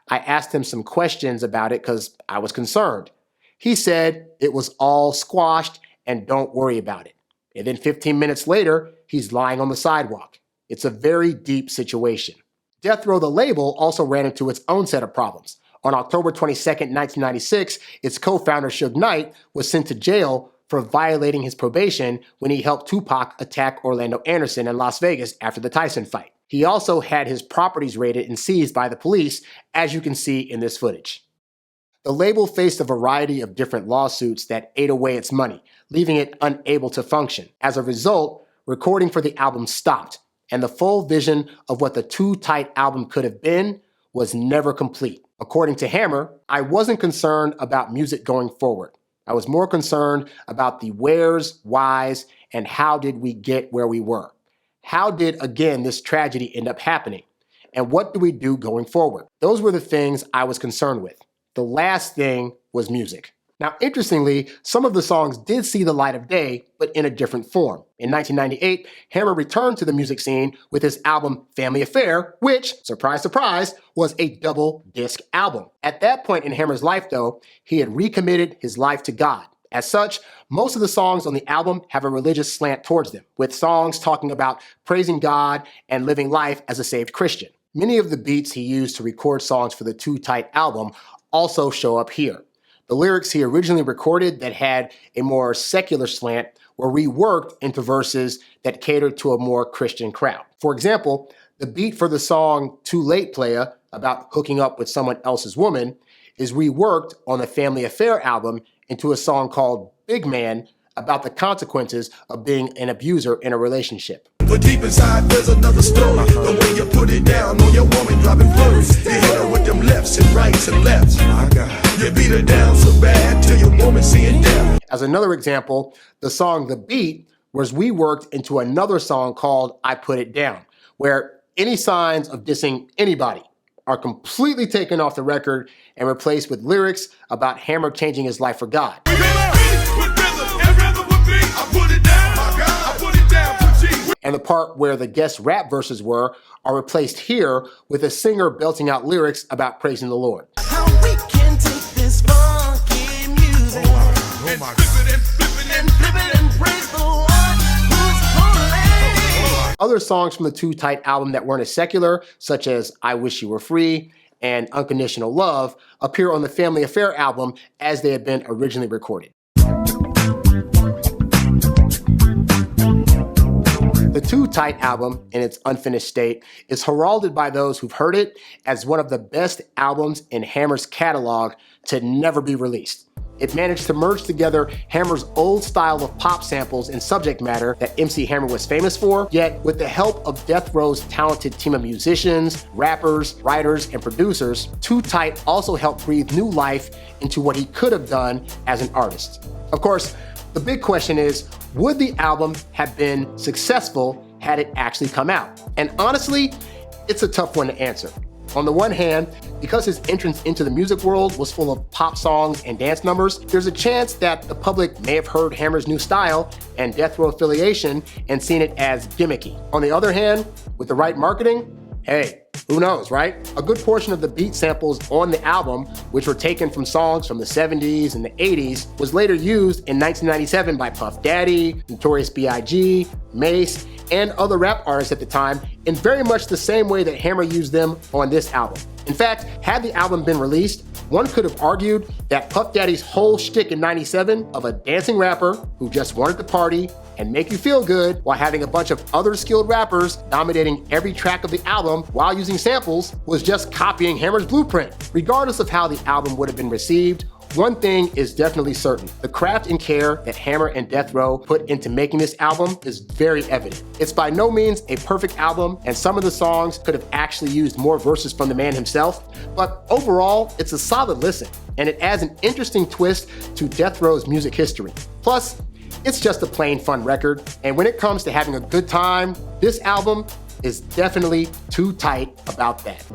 I asked him some questions about it because I was concerned. He said it was all squashed and don't worry about it. And then 15 minutes later, he's lying on the sidewalk. It's a very deep situation." Death Row, the label, also ran into its own set of problems. On October 22nd, 1996, its co-founder Suge Knight was sent to jail for violating his probation when he helped Tupac attack Orlando Anderson in Las Vegas after the Tyson fight. He also had his properties raided and seized by the police, as you can see in this footage. The label faced a variety of different lawsuits that ate away its money, leaving it unable to function. As a result, recording for the album stopped, and the full vision of what the Too Tight album could have been was never complete. According to Hammer, I wasn't concerned about music going forward. I was more concerned about the wheres, whys, and how did we get where we were? How did, again, this tragedy end up happening? And what do we do going forward? Those were the things I was concerned with. The last thing was music. Now, interestingly, some of the songs did see the light of day, but in a different form. In 1998, Hammer returned to the music scene with his album Family Affair, which, surprise, surprise, was a double disc album. At that point in Hammer's life, though, he had recommitted his life to God. As such, most of the songs on the album have a religious slant towards them, with songs talking about praising God and living life as a saved Christian. Many of the beats he used to record songs for the Too Tight album also show up here. The lyrics he originally recorded that had a more secular slant were reworked into verses that catered to a more Christian crowd. For example, the beat for the song Too Late Playa, about hooking up with someone else's woman, is reworked on the Family Affair album into a song called Big Man, about the consequences of being an abuser in a relationship. But deep inside there's another story. The way you put it down on your woman, dropping flurries. You hit her with them lefts and rights and lefts. My God. You beat her down so bad till your woman seeing death. As another example, the song The Beat whereas we worked into another song called I Put It Down, where any signs of dissing anybody are completely taken off the record and replaced with lyrics about Hammer changing his life for God. And the part where the guest rap verses were are replaced here with a singer belting out lyrics about praising the Lord. How we can take this funky music and flip it and praise the one who's holy. Other songs from the Too Tight album that weren't as secular, such as I Wish You Were Free and Unconditional Love, appear on the Family Affair album as they had been originally recorded. The Too Tight album, in its unfinished state, is heralded by those who've heard it as one of the best albums in Hammer's catalog to never be released. It managed to merge together Hammer's old style of pop samples and subject matter that MC Hammer was famous for, yet with the help of Death Row's talented team of musicians, rappers, writers, and producers, Too Tight also helped breathe new life into what he could have done as an artist. Of course, the big question is, would the album have been successful had it actually come out? And honestly, it's a tough one to answer. On the one hand, because his entrance into the music world was full of pop songs and dance numbers, there's a chance that the public may have heard Hammer's new style and Death Row affiliation and seen it as gimmicky. On the other hand, with the right marketing, hey, who knows, right? A good portion of the beat samples on the album, which were taken from songs from the 70s and the 80s, was later used in 1997 by Puff Daddy, Notorious B.I.G., Mace, and other rap artists at the time in very much the same way that Hammer used them on this album. In fact, had the album been released, one could have argued that Puff Daddy's whole shtick in 97 of a dancing rapper who just wanted to party and make you feel good while having a bunch of other skilled rappers dominating every track of the album while using samples was just copying Hammer's blueprint. Regardless of how the album would have been received, one thing is definitely certain. The craft and care that Hammer and Death Row put into making this album is very evident. It's by no means a perfect album, and some of the songs could have actually used more verses from the man himself, but overall, it's a solid listen, and it adds an interesting twist to Death Row's music history. Plus, it's just a plain fun record, and when it comes to having a good time, this album is definitely Too Tight about that.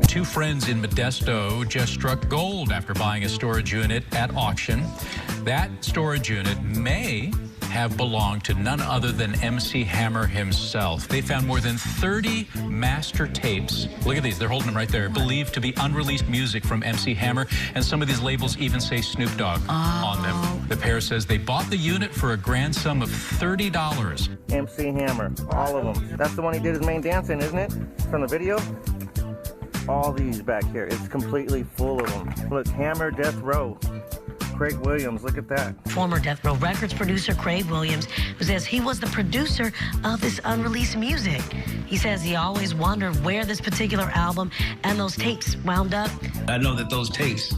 Two friends in Modesto just struck gold after buying a storage unit at auction. That storage unit may have belonged to none other than MC Hammer himself. They found more than 30 master tapes. Look at these, they're holding them right there. Believed to be unreleased music from MC Hammer, and some of these labels even say Snoop Dogg on them. The pair says they bought the unit for a grand sum of $30. MC Hammer, all of them. That's the one he did his main dance in, isn't it? From the video? All these back here, it's completely full of them. Look, Hammer, Death Row. Craig Williams, look at that. Former Death Row Records producer Craig Williams, who says he was the producer of this unreleased music. He says he always wondered where this particular album and those tapes wound up. I know that those tapes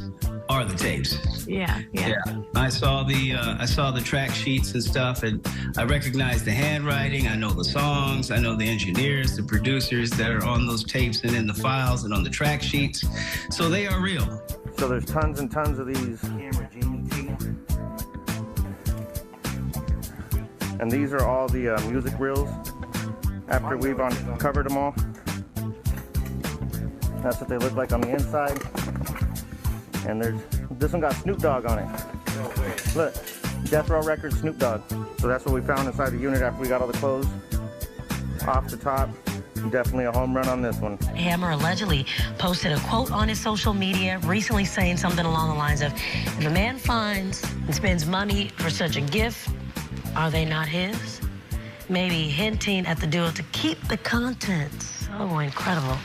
are the tapes. Yeah. I saw the track sheets and stuff, and I recognized the handwriting. I know the songs. I know the engineers, the producers that are on those tapes and in the files and on the track sheets. So they are real. So there's tons and tons of these. And these are all the music reels after we've uncovered them all. That's what they look like on the inside. And this one got Snoop Dogg on it. Look, Death Row Records, Snoop Dogg. So that's what we found inside the unit after we got all the clothes off the top. Definitely a home run on this one. Hammer allegedly posted a quote on his social media recently saying something along the lines of, if a man finds and spends money for such a gift, are they not his? Maybe hinting at the duo to keep the contents. Oh, incredible.